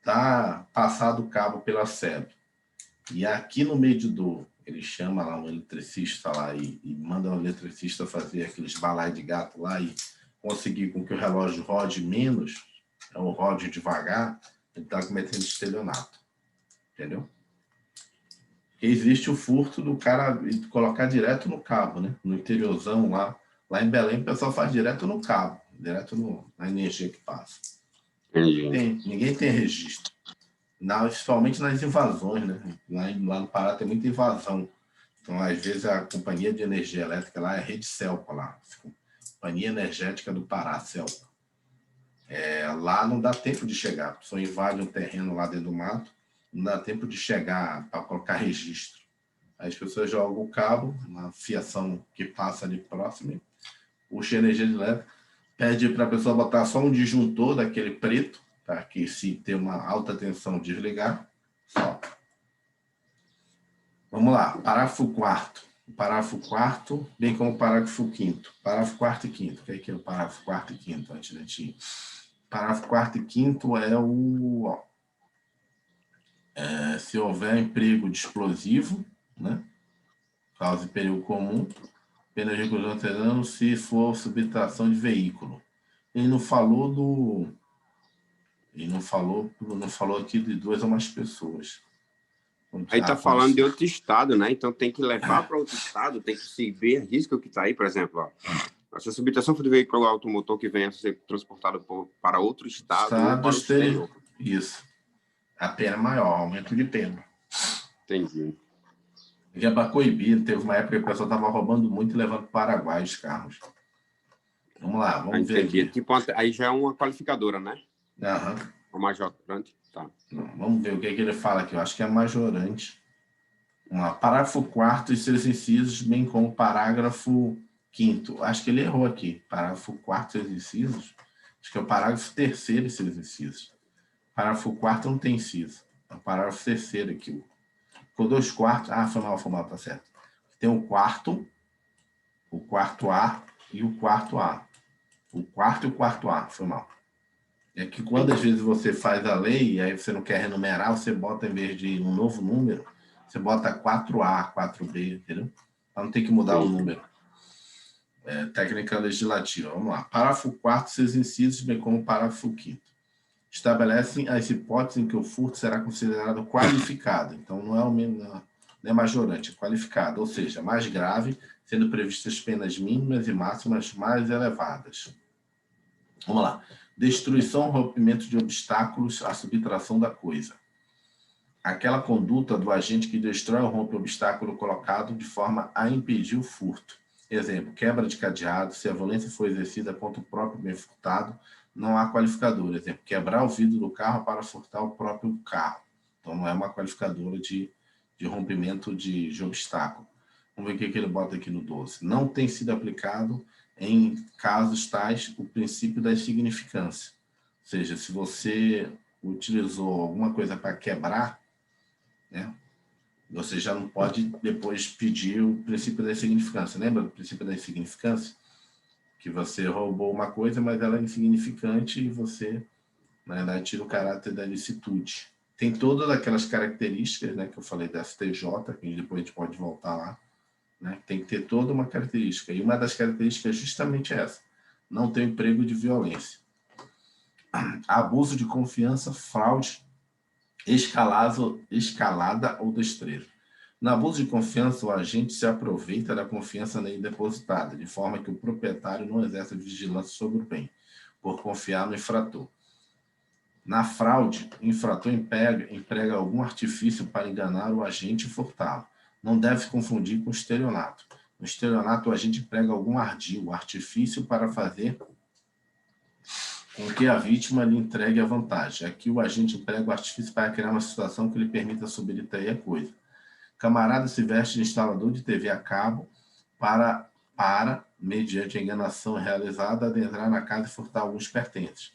Tá passado o cabo pela SEB, e aqui no medidor ele chama lá um eletricista lá e manda o eletricista fazer aqueles balai de gato lá e conseguir com que o relógio rode menos, ou rode devagar, ele está cometendo estelionato. Entendeu? Porque existe o furto do cara colocar direto no cabo, né? No interiorzão lá. Lá em Belém o pessoal faz direto no cabo, direto na energia que passa. Ninguém tem registro. Principalmente nas invasões, né? Lá no Pará tem muita invasão. Então, às vezes, a companhia de energia elétrica lá é a Rede Celpa, lá. Companhia Energética do Pará, Celpa. Lá não dá tempo de chegar. A pessoa invade um terreno lá dentro do mato, não dá tempo de chegar para colocar registro. Aí as pessoas jogam o cabo, uma fiação que passa ali próximo, puxa a energia elétrica, pede para a pessoa botar só um disjuntor daquele preto, para que se ter uma alta tensão desligar, só. Vamos lá, parágrafo 4º. Parágrafo 4º, bem como o parágrafo 5º. Parágrafo 4º e 5º. O que é o parágrafo 4º e 5º, antes de gente? Parágrafo 4º e 5º é o... se houver emprego de explosivo, né? Causa de perigo comum, pena de reclusão até anos se for subtração de veículo. Ele não falou aqui de 2 ou mais pessoas. Aí está falando de outro estado, né? Então tem que levar para outro estado, tem que se ver risco que está aí, por exemplo, ó. Se a subtração for de veículo automotor que venha a ser transportado para outro estado ou para o exterior. Isso. A pena maior, aumento de pena. Entendi. E é para coibir, teve uma época que o pessoal estava roubando muito e levando para o Paraguai os carros. Vamos lá, vamos ver aqui. Tipo, aí já é uma qualificadora, né? Aham. O majorante, tá. Não, vamos ver o que ele fala aqui. Eu acho que é majorante. Parágrafo 4º e seus incisos, bem como parágrafo 5º. Acho que ele errou aqui. Parágrafo 4º e seus incisos. Acho que é o parágrafo 3º e seus incisos. Parágrafo 4º não tem inciso. É o parágrafo 3º aqui. Ficou 2/4. Foi mal, tá certo. Tem o quarto A e o quarto A. O quarto e o quarto A, foi mal. É que quando às vezes você faz a lei e aí você não quer renumerar, você bota, em vez de um novo número, você bota 4A, 4B, entendeu? Para não ter que mudar o número. Técnica legislativa. Vamos lá. Parágrafo 4º, seus incisos, bem como o parágrafo 5º. Estabelecem as hipóteses em que o furto será considerado qualificado. Então, não é majorante, é qualificado. Ou seja, mais grave, sendo previstas penas mínimas e máximas mais elevadas. Vamos lá. Destruição, rompimento de obstáculos à subtração da coisa. Aquela conduta do agente que destrói ou rompe o obstáculo colocado de forma a impedir o furto. Exemplo, quebra de cadeado, se a violência for exercida contra o próprio bem furtado, não há qualificador. Exemplo, quebrar o vidro do carro para furtar o próprio carro. Então, não é uma qualificadora de rompimento de obstáculo. Vamos ver o que ele bota aqui no 12. Não tem sido aplicado em casos tais o princípio da insignificância. Ou seja, se você utilizou alguma coisa para quebrar, né, você já não pode depois pedir o princípio da insignificância. Lembra do princípio da insignificância? Que você roubou uma coisa, mas ela é insignificante e você, na verdade, tira o caráter da licitude. Tem todas aquelas características, né, que eu falei da STJ, que depois a gente pode voltar lá, né? Tem que ter toda uma característica. E uma das características é justamente essa. Não tem emprego de violência. Abuso de confiança, fraude, escalada ou destreza. No abuso de confiança, o agente se aproveita da confiança nele depositada, de forma que o proprietário não exerce vigilância sobre o bem, por confiar no infrator. Na fraude, o infrator emprega algum artifício para enganar o agente e furtá-lo. Não deve se confundir com estelionato. No estelionato, o agente emprega algum ardil, artifício para fazer com que a vítima lhe entregue a vantagem. Aqui, o agente emprega o artifício para criar uma situação que lhe permita subtrair a coisa. Camarada se veste de instalador de TV a cabo para para, mediante a enganação realizada, adentrar na casa e furtar alguns pertences.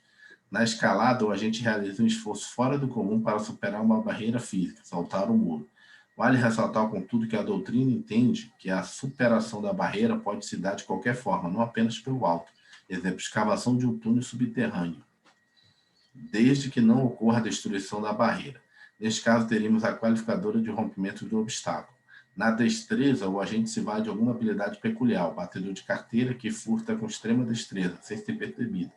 Na escalada, o agente realiza um esforço fora do comum para superar uma barreira física, saltar o muro. Vale ressaltar, contudo, que a doutrina entende que a superação da barreira pode se dar de qualquer forma, não apenas pelo alto. Exemplo, escavação de um túnel subterrâneo, desde que não ocorra a destruição da barreira. Neste caso, teríamos a qualificadora de rompimento do obstáculo. Na destreza, o agente se vale de alguma habilidade peculiar, o batedor de carteira que furta com extrema destreza, sem ser percebido.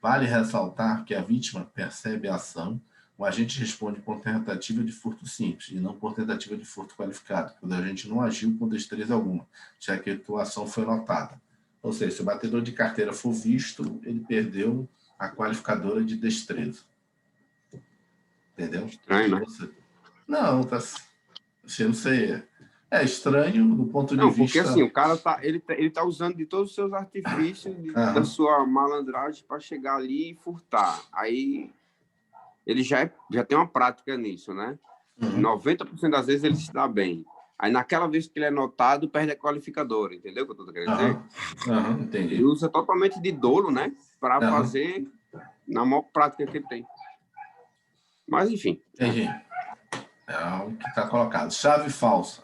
Vale ressaltar que a vítima percebe a ação, o agente responde por tentativa de furto simples e não por tentativa de furto qualificado, pois o agente não agiu com destreza alguma, já que a atuação foi notada. Ou seja, se o batedor de carteira for visto, ele perdeu a qualificadora de destreza. Entendeu? Estranho, né? Não, tá... Assim, não sei... É estranho do ponto de vista... Não, porque assim, o cara ele tá usando de todos os seus artifícios, da sua malandragem para chegar ali e furtar. Aí ele já tem uma prática nisso, né? 90% das vezes ele se dá bem. Aí naquela vez que ele é notado, perde a qualificadora, entendeu o que eu tô querendo dizer? Entendi. Ele usa totalmente de dolo, né? Para fazer na maior prática que ele tem. Mas enfim. Entendi. É o que está colocado. Chave falsa.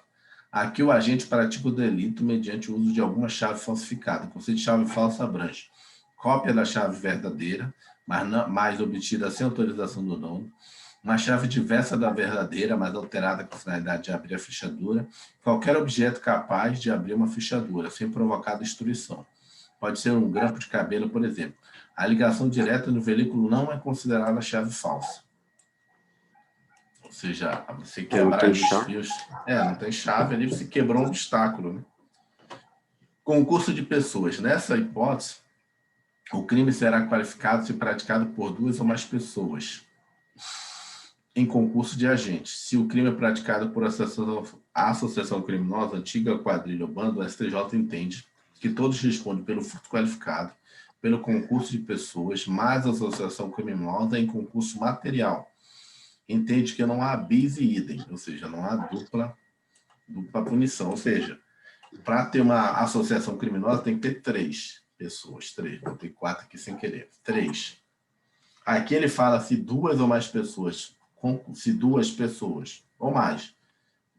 Aqui o agente pratica o delito mediante o uso de alguma chave falsificada. O conceito de chave falsa abrange cópia da chave verdadeira, mas obtida sem autorização do dono, uma chave diversa da verdadeira, mas alterada com a finalidade de abrir a fechadura, qualquer objeto capaz de abrir uma fechadura, sem provocar destruição. Pode ser um grampo de cabelo, por exemplo. A ligação direta no veículo não é considerada chave falsa. Ou seja, você quebrar os fios... não tem chave ali, você quebrou um obstáculo. Né? Concurso de pessoas. Nessa hipótese, o crime será qualificado se praticado por 2 ou mais pessoas em concurso de agentes. Se o crime é praticado por associação criminosa, antiga quadrilha ou bando, o STJ entende que todos respondem pelo furto qualificado, pelo concurso de pessoas, mais associação criminosa em concurso material. Entende que não há bis e idem, ou seja, não há dupla punição. Ou seja, para ter uma associação criminosa tem que ter 3 pessoas. 3, vou ter 4 aqui sem querer. 3. Aqui ele fala se 2 ou mais pessoas, se 2 pessoas ou mais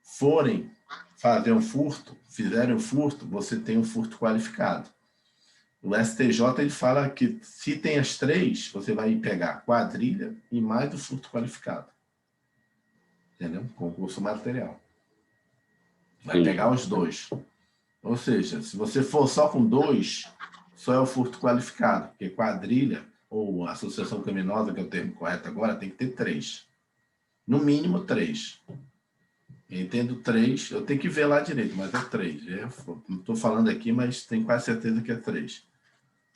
forem fazer um furto, fizerem um furto, você tem um furto qualificado. O STJ ele fala que se tem as 3, você vai pegar quadrilha e mais o furto qualificado. Entendeu? Concurso material. Vai pegar os 2. Ou seja, se você for só com 2, só é o furto qualificado, porque quadrilha ou associação criminosa, que é o termo correto agora, tem que ter 3. No mínimo 3. Eu entendo 3, eu tenho que ver lá direito, mas é 3. Não estou falando aqui, mas tenho quase certeza que é 3.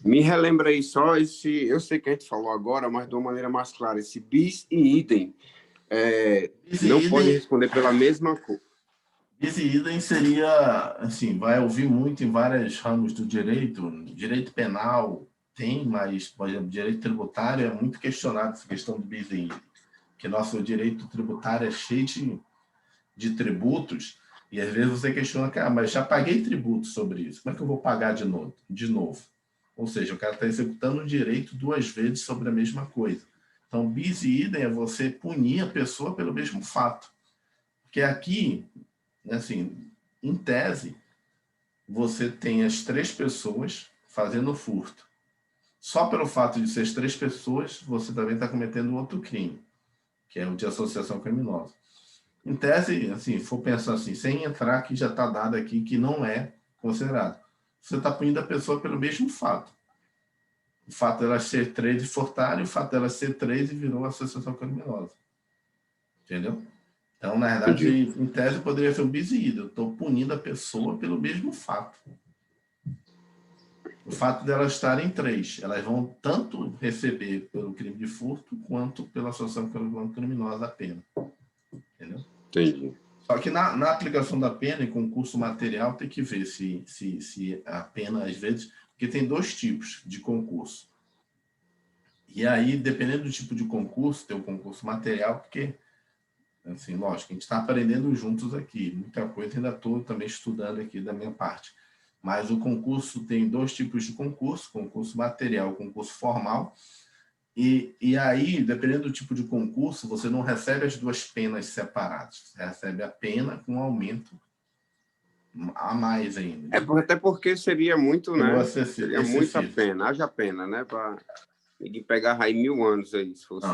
Me relembra aí só esse... Eu sei que a gente falou agora, mas de uma maneira mais clara. Esse bis e idem. Não pode responder pela mesma coisa. Bis e idem seria, assim, vai ouvir muito em vários ramos do direito. Direito penal tem, mas, por exemplo, direito tributário é muito questionado essa questão do bis e idem. Porque nosso direito tributário é cheio de tributos, e às vezes você questiona, mas já paguei tributo sobre isso, como é que eu vou pagar de novo? Ou seja, o cara está executando o direito 2 vezes sobre a mesma coisa. Então, bis e idem é você punir a pessoa pelo mesmo fato. Porque aqui, assim, em tese, você tem as 3 pessoas fazendo furto. Só pelo fato de ser as 3 pessoas, você também está cometendo outro crime, que é o de associação criminosa. Em tese, assim, for pensar assim, sem entrar que já está dado aqui que não é considerado. Você está punindo a pessoa pelo mesmo fato. O fato dela ser 3 e furtar, e o fato dela ser 3 e virou associação criminosa. Entendeu? Então, na verdade, em tese, poderia ser um bis e idem. Eu estou punindo a pessoa pelo mesmo fato. O fato delas estarem 3, elas vão tanto receber pelo crime de furto quanto pela associação criminosa a pena. Entendeu? Entendi. Só que na aplicação da pena, em concurso material, tem que ver se a pena, às vezes... Porque tem 2 tipos de concurso. E aí, dependendo do tipo de concurso, tem o concurso material, porque, assim, lógico, a gente está aprendendo juntos aqui. Muita coisa ainda estou também estudando aqui da minha parte. Mas o concurso tem 2 tipos de concurso material e concurso formal. E aí, dependendo do tipo de concurso, você não recebe as 2 penas separadas. Você recebe a pena com aumento a mais ainda. Até porque seria muito, né? Seria muita excessivo. pena, haja pena, né? Para ninguém pegar aí 1000 anos aí, se fosse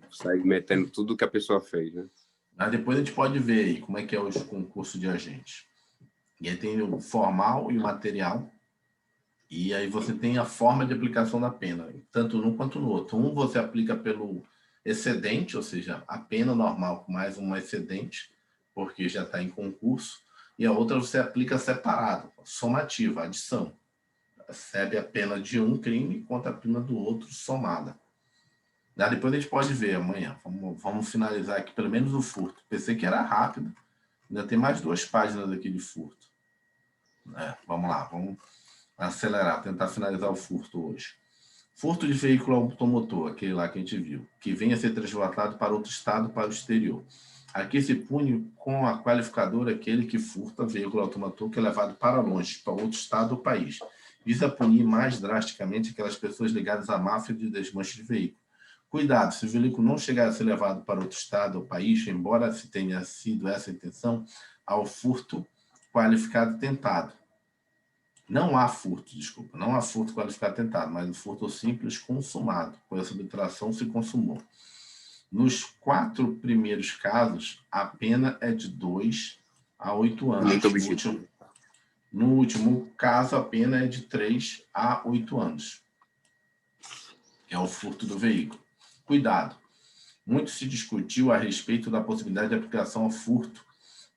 sair metendo tudo que a pessoa fez, né? Mas depois a gente pode ver aí como é que é os concursos de agente. E aí tem o formal e o material. E aí você tem a forma de aplicação da pena, tanto num quanto no outro. Um você aplica pelo excedente, ou seja, a pena normal com mais um excedente, porque já está em concurso. E a outra você aplica separado, somativa, adição. Recebe a pena de um crime contra a pena do outro somada. Depois a gente pode ver amanhã. Vamos finalizar aqui pelo menos o furto. Pensei que era rápido. Ainda tem mais 2 páginas aqui de furto. Vamos lá, vamos acelerar, tentar finalizar o furto hoje. Furto de veículo automotor, aquele lá que a gente viu, que venha a ser transportado para outro estado, para o exterior. Aqui se pune com a qualificadora aquele que furta veículo automotor que é levado para longe, para outro estado ou país. Visa punir mais drasticamente aquelas pessoas ligadas à máfia de desmanche de veículo. Cuidado, se o veículo não chegar a ser levado para outro estado ou país, embora se tenha sido essa a intenção, ao furto qualificado tentado. Não há furto qualificado tentado, mas o furto simples consumado, pois a subtração se consumou. Nos 4 primeiros casos, a pena é de 2 a 8 anos. No último caso, a pena é de 3 a 8 anos, que é o furto do veículo. Cuidado, muito se discutiu a respeito da possibilidade de aplicação ao furto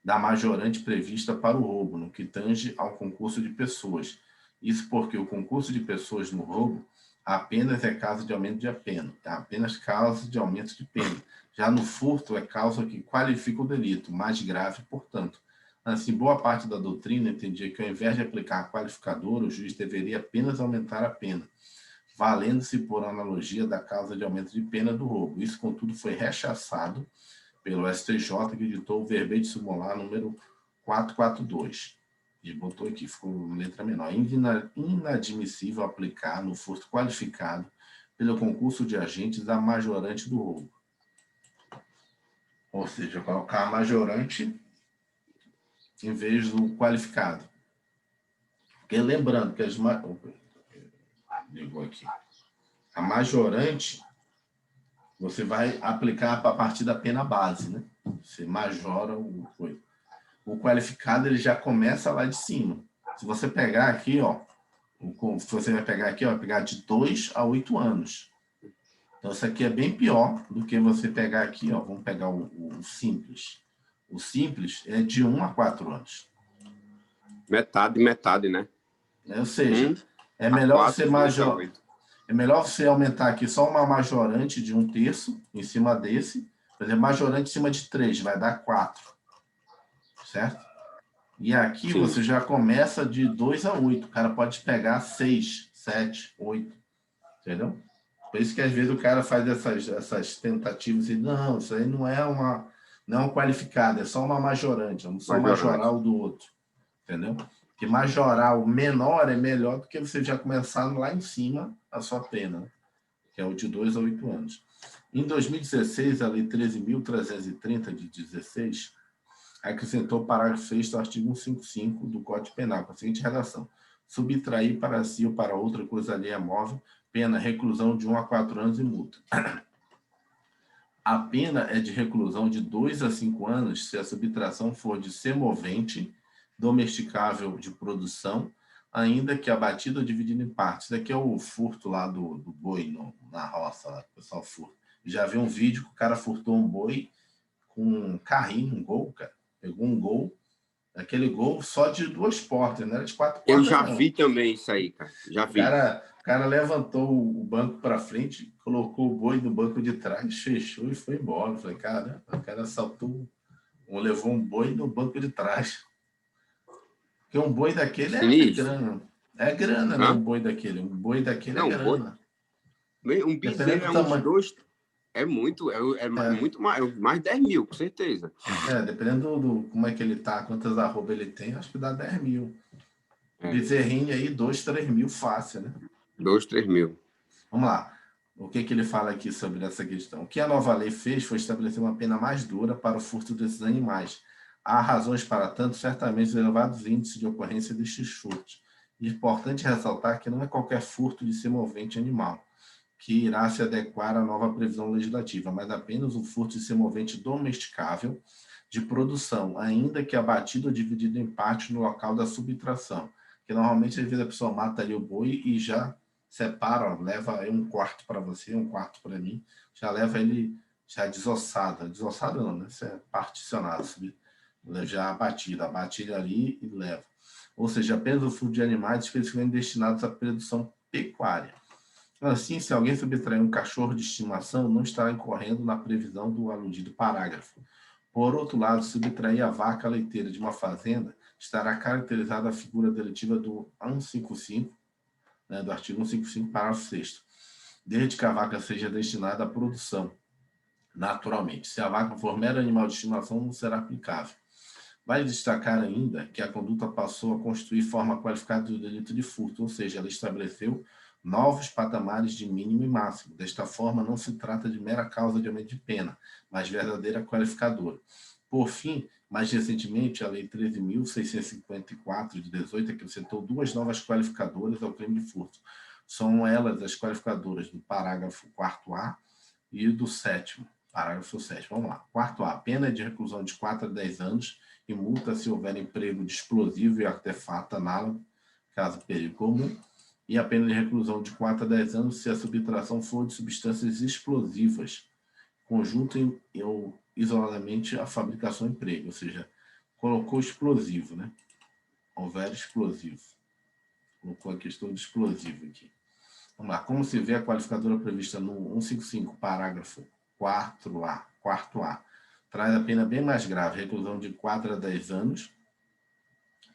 da majorante prevista para o roubo, no que tange ao concurso de pessoas. Isso porque o concurso de pessoas no roubo apenas é causa de aumento de pena, apenas causa de aumento de pena. Já no furto é causa que qualifica o delito, mais grave, portanto. Assim, boa parte da doutrina entendia que ao invés de aplicar a qualificadora, o juiz deveria apenas aumentar a pena, valendo-se por analogia da causa de aumento de pena do roubo. Isso, contudo, foi rechaçado pelo STJ, que editou o verbete sumular número 442. E botou aqui, ficou letra menor. Inadmissível aplicar no furto qualificado pelo concurso de agentes a majorante do roubo. Ou seja, colocar a majorante em vez do qualificado. Porque lembrando que ligou aqui. A majorante você vai aplicar a partir da pena base, né? Você majora o coisa. O qualificado ele já começa lá de cima. Se você pegar aqui, ó, você vai pegar aqui, ó, pegar de 2 a 8 anos. Então, isso aqui é bem pior do que você pegar aqui, ó, vamos pegar o simples. O simples é de 1 a 4 anos. Metade, né? Ou seja, é melhor você É melhor você aumentar aqui só uma majorante de 1/3 em cima desse. Por exemplo, majorante em cima de 3, vai dar 4. Certo? E aqui você já começa de 2 a 8. O cara pode pegar 6, 7, 8. Entendeu? Por isso que às vezes o cara faz essas tentativas e não, isso aí não é um qualificado, é só uma majorante. Vamos só majorar o do outro. Entendeu? Porque majorar o menor é melhor do que você já começar lá em cima a sua pena, né? Que é o de 2 a 8 anos. Em 2016, a Lei 13.330 de 16 acrescentou o parágrafo 6º do artigo 155 do Código Penal, com a seguinte redação: subtrair para si ou para outra coisa alheia móvel, pena reclusão de 1 a 4 anos e multa. A pena é de reclusão de 2 a 5 anos se a subtração for de semovente, domesticável de produção, ainda que abatido ou dividido em partes. Isso aqui é o furto lá do boi na roça, lá, que o pessoal furta. Já vi um vídeo que o cara furtou um boi com um carrinho, um Gol, cara. Pegou um Gol, aquele Gol só de 2 portas, não era de 4 portas. Eu já vi também isso aí, cara. Já vi. O cara levantou o banco para frente, colocou o boi no banco de trás, fechou e foi embora. Eu falei, cara, o cara assaltou, levou um boi no banco de trás. Porque um boi daquele é grana. É grana, né? Um boi daquele. Um boi daquele é grana. Um bezerro é uns 2... É muito, muito mais 10 mil, com certeza. Dependendo do como é que ele tá, quantas arrobas ele tem, acho que dá 10 mil. Bezerrinho aí, 2, 3 mil fácil, né? 2, 3 mil. Vamos lá. O que ele fala aqui sobre essa questão? O que a nova lei fez foi estabelecer uma pena mais dura para o furto desses animais. Há razões para tanto, certamente, elevados índices de ocorrência destes furtos. É importante ressaltar que não é qualquer furto de semovente animal que irá se adequar à nova previsão legislativa, mas apenas o furto de semovente domesticável de produção, ainda que abatido ou dividido em parte no local da subtração. Que normalmente, às vezes, a pessoa mata ali o boi e já separa, ó, leva aí um quarto para você, um quarto para mim, já leva ele já desossado. Desossado não, né? Isso é particionado, já abatido ali e leva. Ou seja, apenas o furto de animais especificamente destinados à produção pecuária. Assim, se alguém subtrair um cachorro de estimação, não estará incorrendo na previsão do aludido parágrafo. Por outro lado, subtrair a vaca leiteira de uma fazenda estará caracterizada a figura deletiva do 155, né, do artigo 155, parágrafo 6º, desde que a vaca seja destinada à produção, naturalmente. Se a vaca for mero animal de estimação, não será aplicável. Vale destacar ainda que a conduta passou a constituir forma qualificada do delito de furto, ou seja, ela estabeleceu novos patamares de mínimo e máximo. Desta forma, não se trata de mera causa de aumento de pena, mas verdadeira qualificadora. Por fim, mais recentemente, a Lei 13.654, de 18, acrescentou 2 novas qualificadoras ao crime de furto. São elas as qualificadoras do parágrafo 4A e do 7º. Parágrafo 7º. Vamos lá. 4A. Pena de reclusão de 4 a 10 anos e multa se houver emprego de explosivo e artefato análogo, caso perigo comum, e a pena de reclusão de 4 a 10 anos se a subtração for de substâncias explosivas, conjunto ou isoladamente a fabricação e emprego, ou seja, colocou explosivo, né? Houver explosivo. Colocou a questão de explosivo aqui. Vamos lá. Como se vê, a qualificadora prevista no 155, parágrafo 4A, traz a pena bem mais grave, reclusão de 4 a 10 anos,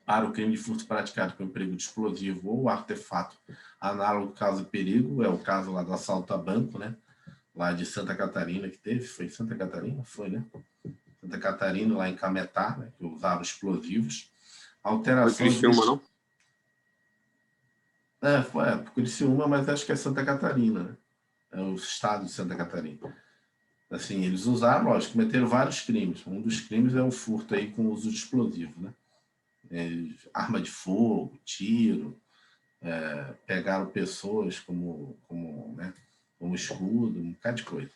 para o crime de furto praticado com emprego de explosivo ou artefato análogo caso de perigo, é o caso lá do assalto a banco, né? Lá de Santa Catarina que teve, foi Santa Catarina? Foi, né? Santa Catarina, lá em Cametá, né? Que usava explosivos. Alteração... Foi Criciúma, não? Foi Criciúma, mas acho que é Santa Catarina, né? É o estado de Santa Catarina. Assim, eles usaram, lógico, cometeram vários crimes. Um dos crimes é o furto aí com uso de explosivo, né? Arma de fogo, tiro, pegaram pessoas como escudo, um bocado de coisa.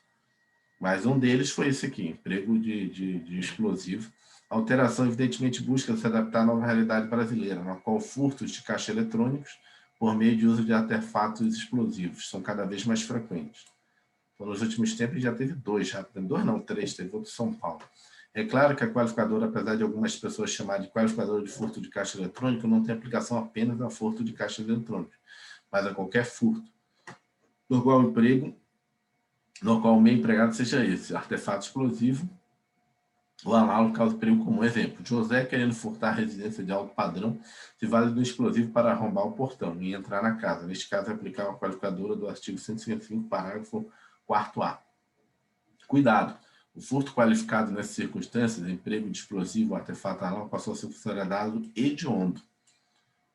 Mas um deles foi esse aqui, emprego de explosivo. A alteração, evidentemente, busca se adaptar à nova realidade brasileira, na qual furtos de caixa eletrônicos por meio de uso de artefatos explosivos são cada vez mais frequentes. Então, nos últimos tempos já teve 2, não, 3, teve outro em São Paulo. É claro que a qualificadora, apesar de algumas pessoas chamarem de qualificadora de furto de caixa eletrônico, não tem aplicação apenas a furto de caixa eletrônico, mas a qualquer furto, no qual o meio empregado seja esse, artefato explosivo, ou análogo causa perigo comum. Exemplo, José querendo furtar a residência de alto padrão se vale do explosivo para arrombar o portão e entrar na casa. Neste caso, é aplicar a qualificadora do artigo 155, parágrafo 4A. Cuidado! O furto qualificado nessas circunstâncias, emprego de explosivo ou artefato análogo, passou a ser considerado hediondo.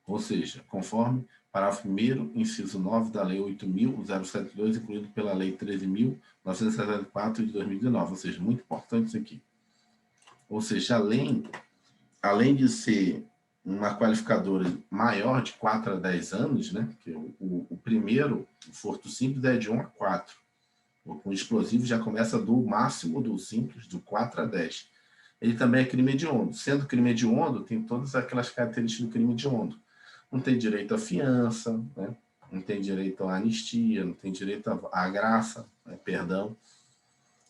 Ou seja, conforme parágrafo 1º, inciso 9 da Lei 8.072, incluído pela Lei 13.974 de 2019. Ou seja, muito importante isso aqui. Ou seja, além de ser uma qualificadora maior de 4 a 10 anos, né, que o primeiro, o furto simples, é de 1 a 4. Com explosivo já começa do máximo do simples, do 4 a 10. Ele também é crime hediondo. Sendo crime hediondo, tem todas aquelas características do crime hediondo. Não tem direito à fiança, né? Não tem direito à anistia, não tem direito à graça, né? Perdão.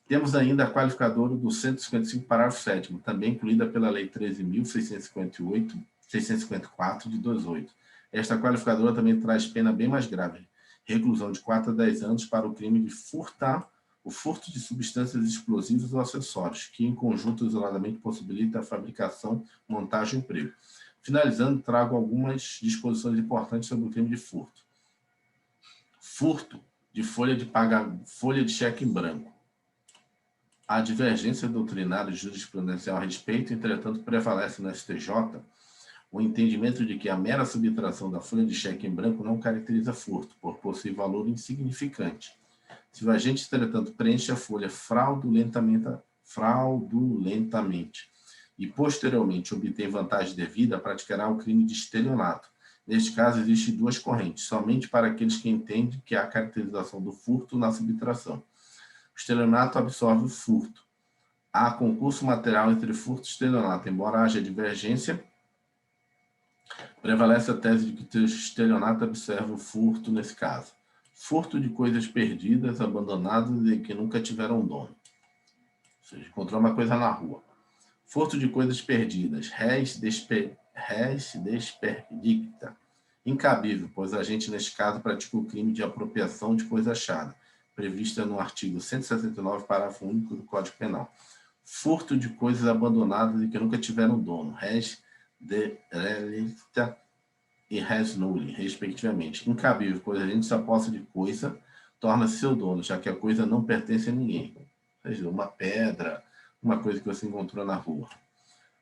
Temos ainda a qualificadora do 155, parágrafo 7º, também incluída pela Lei 13.654 de 2008. Esta qualificadora também traz pena bem mais grave, reclusão de 4 a 10 anos para o crime de furtar o furto de substâncias explosivas ou acessórios, que em conjunto isoladamente possibilita a fabricação, montagem e emprego. Finalizando, trago algumas disposições importantes sobre o crime de furto. Furto de folha de cheque em branco. A divergência doutrinária e jurisprudencial a respeito, entretanto, prevalece no STJ o entendimento de que a mera subtração da folha de cheque em branco não caracteriza furto, por possuir valor insignificante. Se o agente, entretanto, preenche a folha fraudulentamente e, posteriormente, obtém vantagem devida, praticará o crime de estelionato. Neste caso, existem duas correntes, somente para aqueles que entendem que há a caracterização do furto na subtração. O estelionato absorve o furto. Há concurso material entre furto e estelionato, embora haja divergência, prevalece a tese de que o estelionato observa o furto nesse caso. Furto de coisas perdidas, abandonadas e que nunca tiveram dono. Ou seja, encontrou uma coisa na rua. Furto de coisas perdidas, res desperdicta. Incabível, pois a gente, neste caso, pratica o crime de apropriação de coisa achada, prevista no artigo 169, parágrafo único do Código Penal. Furto de coisas abandonadas e que nunca tiveram dono, res derelicta e res nulli, respectivamente. Incabível, pois a gente se aposta de coisa, torna-se seu dono, já que a coisa não pertence a ninguém. Ou seja, uma pedra, uma coisa que você encontrou na rua.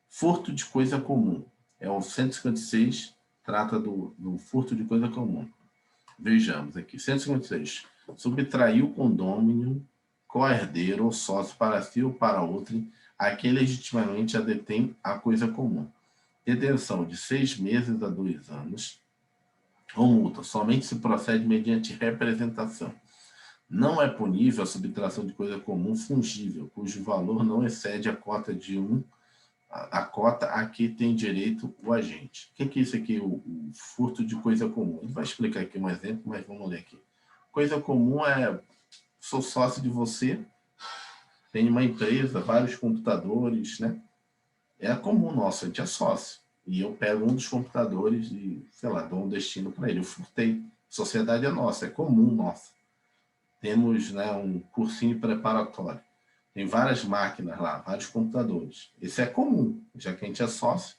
Furto de coisa comum. É o 156, trata do furto de coisa comum. Vejamos aqui. 156. Subtrair o condômino, co-herdeiro ou sócio para si ou para outro, a quem legitimamente a detém a coisa comum. Detenção de 6 meses a 2 anos, ou multa, somente se procede mediante representação. Não é punível a subtração de coisa comum fungível, cujo valor não excede a cota a cota a que tem direito o agente. O que é isso aqui, o furto de coisa comum? Ele vai explicar aqui um exemplo, mas vamos ler aqui. Coisa comum é, sou sócio de você, tem uma empresa, vários computadores, né? É comum nosso, a gente é sócio. E eu pego um dos computadores e, sei lá, dou um destino para ele. Eu furtei. Sociedade é nossa, é comum nossa. Temos, né, um cursinho preparatório. Tem várias máquinas lá, vários computadores. Isso é comum, já que a gente é sócio.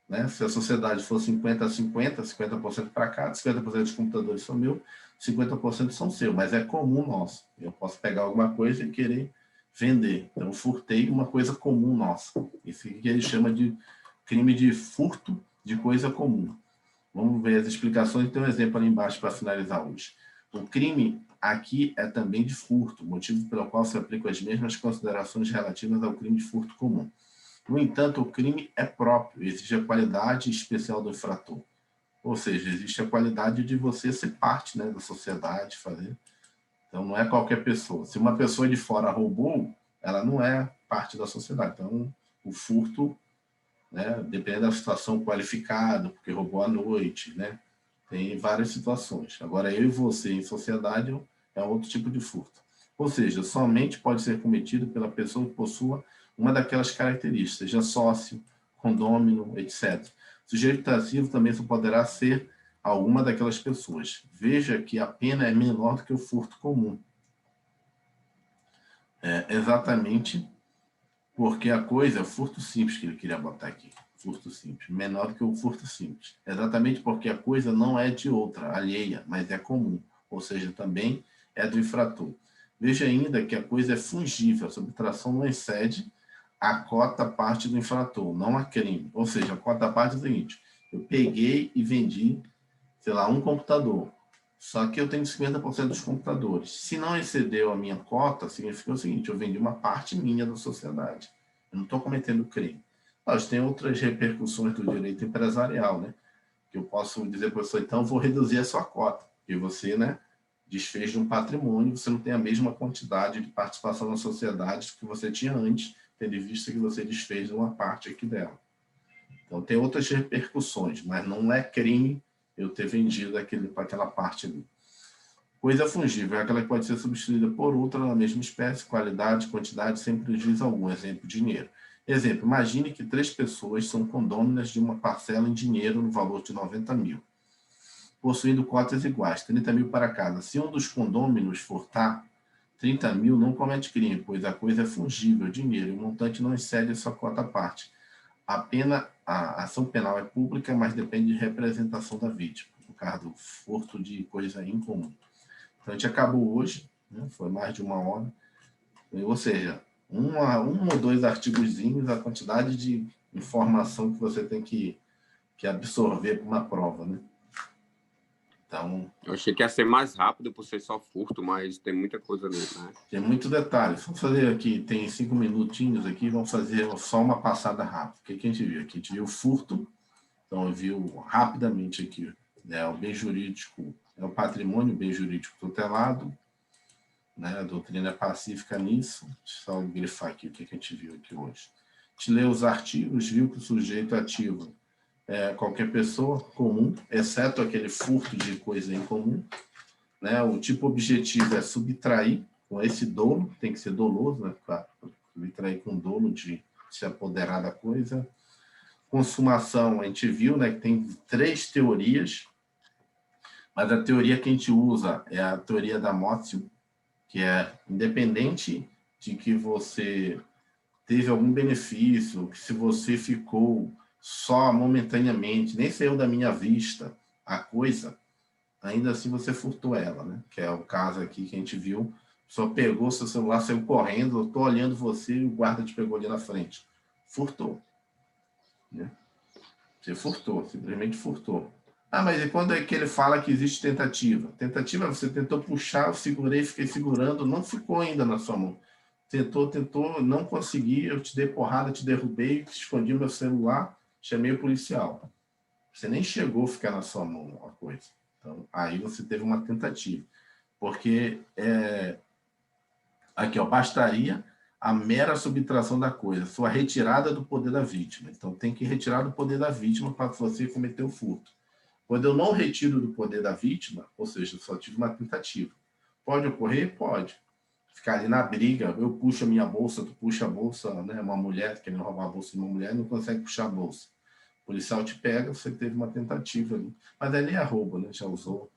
Né? Se a sociedade for 50-50, 50% para cá, 50% dos computadores são meus, 50% são seus, mas é comum nosso. Eu posso pegar alguma coisa e querer vender. Então, eu furtei uma coisa comum nossa. Isso que ele chama de crime de furto de coisa comum. Vamos ver as explicações. Tem um exemplo ali embaixo para finalizar hoje. O crime aqui é também de furto, motivo pelo qual se aplicam as mesmas considerações relativas ao crime de furto comum. No entanto, o crime é próprio, exige a qualidade especial do infrator. Ou seja, existe a qualidade de você ser parte, né, da sociedade, fazer. Então, não é qualquer pessoa. Se uma pessoa de fora roubou, ela não é parte da sociedade. Então, o furto, né, depende da situação, qualificado, porque roubou à noite, né? Tem várias situações. Agora, eu e você em sociedade é outro tipo de furto. Ou seja, somente pode ser cometido pela pessoa que possua uma daquelas características, seja sócio, condômino, etc. Sujeito passivo também só poderá ser alguma daquelas pessoas. Veja que a pena é menor do que o furto comum. Exatamente porque a coisa é o furto simples que ele queria botar aqui. Furto simples, menor do que o furto simples. Exatamente porque a coisa não é de outra, alheia, mas é comum. Ou seja, também é do infrator. Veja ainda que a coisa é fungível, a subtração não excede a cota parte do infrator, não a crime. Ou seja, a cota parte é o seguinte, eu peguei e vendi, sei lá, um computador. Só que eu tenho 50% dos computadores. Se não excedeu a minha cota, significa o seguinte, eu vendi uma parte minha da sociedade. Eu não estou cometendo crime. Mas tem outras repercussões do direito empresarial, né? Que eu posso dizer para você, então, vou reduzir a sua cota. Porque você, né, desfez de um patrimônio, você não tem a mesma quantidade de participação na sociedade que você tinha antes, tendo em vista que você desfez uma parte aqui dela. Então, tem outras repercussões, mas não é crime eu ter vendido aquela parte ali. Coisa fungível é aquela que pode ser substituída por outra na mesma espécie, qualidade, quantidade, sem prejuízo algum. Exemplo, dinheiro. Exemplo, imagine que 3 pessoas são condôminas de uma parcela em dinheiro no valor de 90 mil, possuindo cotas iguais, 30 mil para cada. Se um dos condôminos furtar 30 mil, não comete crime, pois a coisa é fungível, dinheiro, e o montante não excede a sua cota à parte. A ação penal é pública, mas depende de representação da vítima, no caso do furto de coisa incomum. Então, a gente acabou hoje, né? Foi mais de 1 hora, ou seja, um ou 2 artigozinhos, a quantidade de informação que você tem que que absorver para uma prova, né? Então, eu achei que ia ser mais rápido por ser só furto, mas tem muita coisa ali, né? Tem muito detalhe. Vamos fazer aqui, tem 5 minutinhos aqui, vamos fazer só uma passada rápida. O que a gente viu aqui? A gente viu o furto, então eu vi rapidamente aqui, né? O bem jurídico, é o patrimônio, bem jurídico tutelado, né? A doutrina é pacífica nisso. Deixa eu só grifar aqui o que a gente viu aqui hoje. A gente leu os artigos, viu que o sujeito ativo é qualquer pessoa comum, exceto aquele furto de coisa em comum, né? O tipo objetivo é subtrair com esse dolo, tem que ser doloso, né? Para subtrair com dolo de se apoderar da coisa. Consumação, a gente viu, né, que tem 3 teorias, mas a teoria que a gente usa é a teoria da Motio, que é independente de que você teve algum benefício, que se você ficou só momentaneamente, nem saiu da minha vista a coisa, ainda assim você furtou ela, né? Que é o caso aqui que a gente viu, só pegou seu celular, saiu correndo, eu tô olhando você e o guarda te pegou ali na frente. Furtou. Né? Você furtou, simplesmente furtou. Ah, mas e quando é que ele fala que existe tentativa? Tentativa, você tentou puxar, eu segurei, fiquei segurando, não ficou ainda na sua mão. Tentou, não consegui, eu te dei porrada, te derrubei, escondi meu celular, chamei o policial. Você nem chegou a ficar na sua mão a coisa. Então, aí você teve uma tentativa. Porque, aqui, ó, bastaria a mera subtração da coisa, sua retirada do poder da vítima. Então, tem que retirar do poder da vítima para você cometer o furto. Quando eu não retiro do poder da vítima, ou seja, eu só tive uma tentativa. Pode ocorrer? Pode. Ficar ali na briga, eu puxo a minha bolsa, tu puxa a bolsa, né? Uma mulher querendo roubar a bolsa de uma mulher, não consegue puxar a bolsa. O policial te pega, você teve uma tentativa ali. Mas ali é roubo, né? Já usou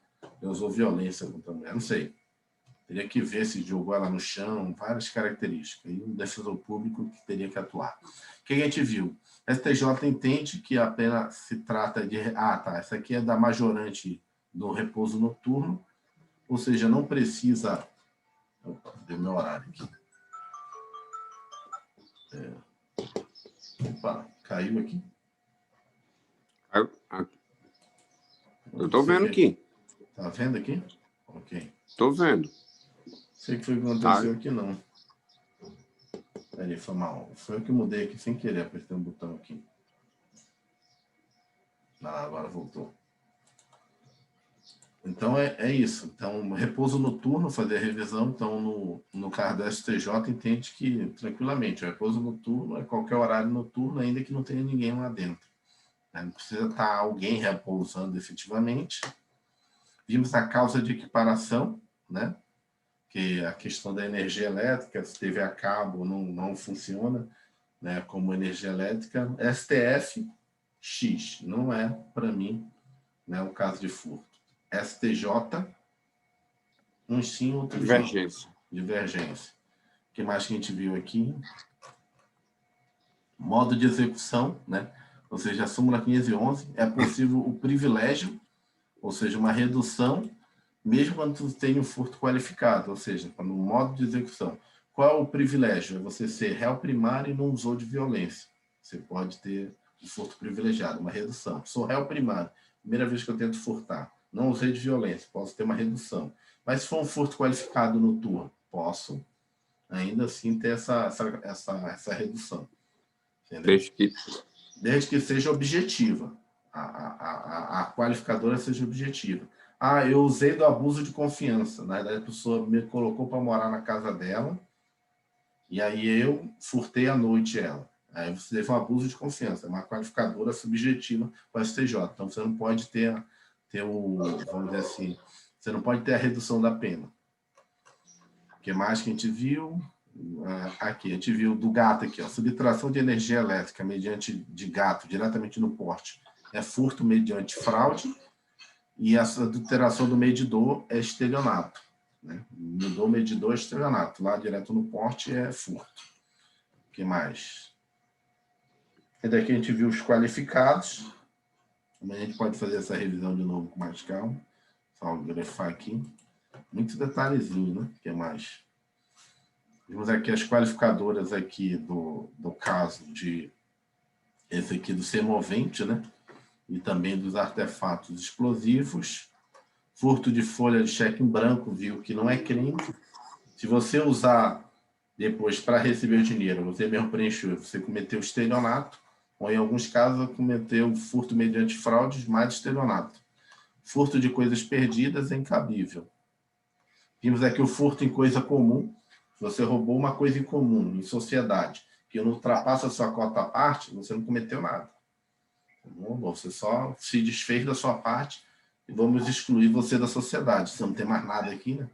violência contra a mulher, não sei. Teria que ver se jogou ela no chão, várias características. E um defensor público que teria que atuar. O que a gente viu? A STJ entende que a pena se trata de... Ah, tá, essa aqui é da majorante do repouso noturno, ou seja, não precisa... Opa, deu meu horário aqui. Opa, caiu aqui? Eu tô vendo aqui. Tá vendo aqui? Ok. Tô vendo. Sei que foi o que aconteceu aqui, não. Peraí, foi mal. Foi eu que mudei aqui sem querer, apertei um botão aqui. Ah, agora voltou. Então, é isso. Então, repouso noturno, fazer a revisão. Então, no caso do STJ, entende que, tranquilamente, o repouso noturno é qualquer horário noturno, ainda que não tenha ninguém lá dentro. Não precisa estar alguém repousando efetivamente. Vimos a causa de equiparação, né? Que a questão da energia elétrica, se TV a cabo não funciona, né? Como energia elétrica. STF, X. Não é, para mim, né, o caso de furto. STJ, um sim, outro divergência. Não. Divergência. O que mais que a gente viu aqui? Modo de execução, né? Ou seja, a súmula 511, é possível o privilégio, ou seja, uma redução, mesmo quando você tem um furto qualificado, ou seja, no modo de execução. Qual é o privilégio? É você ser réu primário e não usou de violência. Você pode ter um furto privilegiado, uma redução. Sou réu primário, primeira vez que eu tento furtar, não usei de violência, posso ter uma redução. Mas se for um furto qualificado noturno, posso ainda assim ter essa redução. Entendeu? Desde que seja objetiva. A qualificadora seja objetiva. Ah, eu usei do abuso de confiança. Na verdade, a pessoa me colocou para morar na casa dela e aí eu furtei à noite ela. Aí você teve um abuso de confiança. É uma qualificadora subjetiva para o STJ. Então, você não pode ter vamos dizer assim, você não pode ter a redução da pena. O que mais que a gente viu? Aqui, a gente viu do gato aqui, ó, subtração de energia elétrica mediante de gato, diretamente no porte, é furto mediante fraude, e essa adulteração do medidor é estelionato. Né? Mudou o medidor, é estelionato. Lá, direto no porte, é furto. O que mais? E daqui a gente viu os qualificados. Amanhã a gente pode fazer essa revisão de novo com mais calma. Só grafar aqui. Muito detalhezinho, né? O que mais? Vimos aqui as qualificadoras aqui do caso de esse aqui do semovente, né? e também dos artefatos explosivos. Furto de folha de cheque em branco, viu que não é crime. Se você usar depois para receber o dinheiro, você mesmo preencheu, você cometeu estelionato, ou em alguns casos cometeu furto mediante fraudes mais estelionato. Furto de coisas perdidas é incabível. Vimos aqui o furto em coisa comum. Você roubou uma coisa em comum, em sociedade, que não ultrapassa a sua cota à parte, você não cometeu nada. Você só se desfez da sua parte e vamos excluir você da sociedade. Você não tem mais nada aqui, né?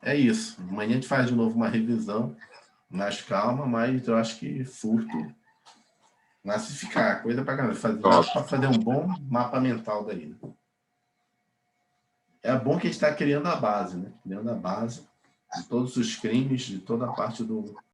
É isso. Amanhã a gente faz de novo uma revisão mais calma, mas eu acho que furto, classificar, coisa para fazer um bom mapa mental daí. Né? É bom que a gente está criando a base, né? Criando a base de todos os crimes, de toda a parte do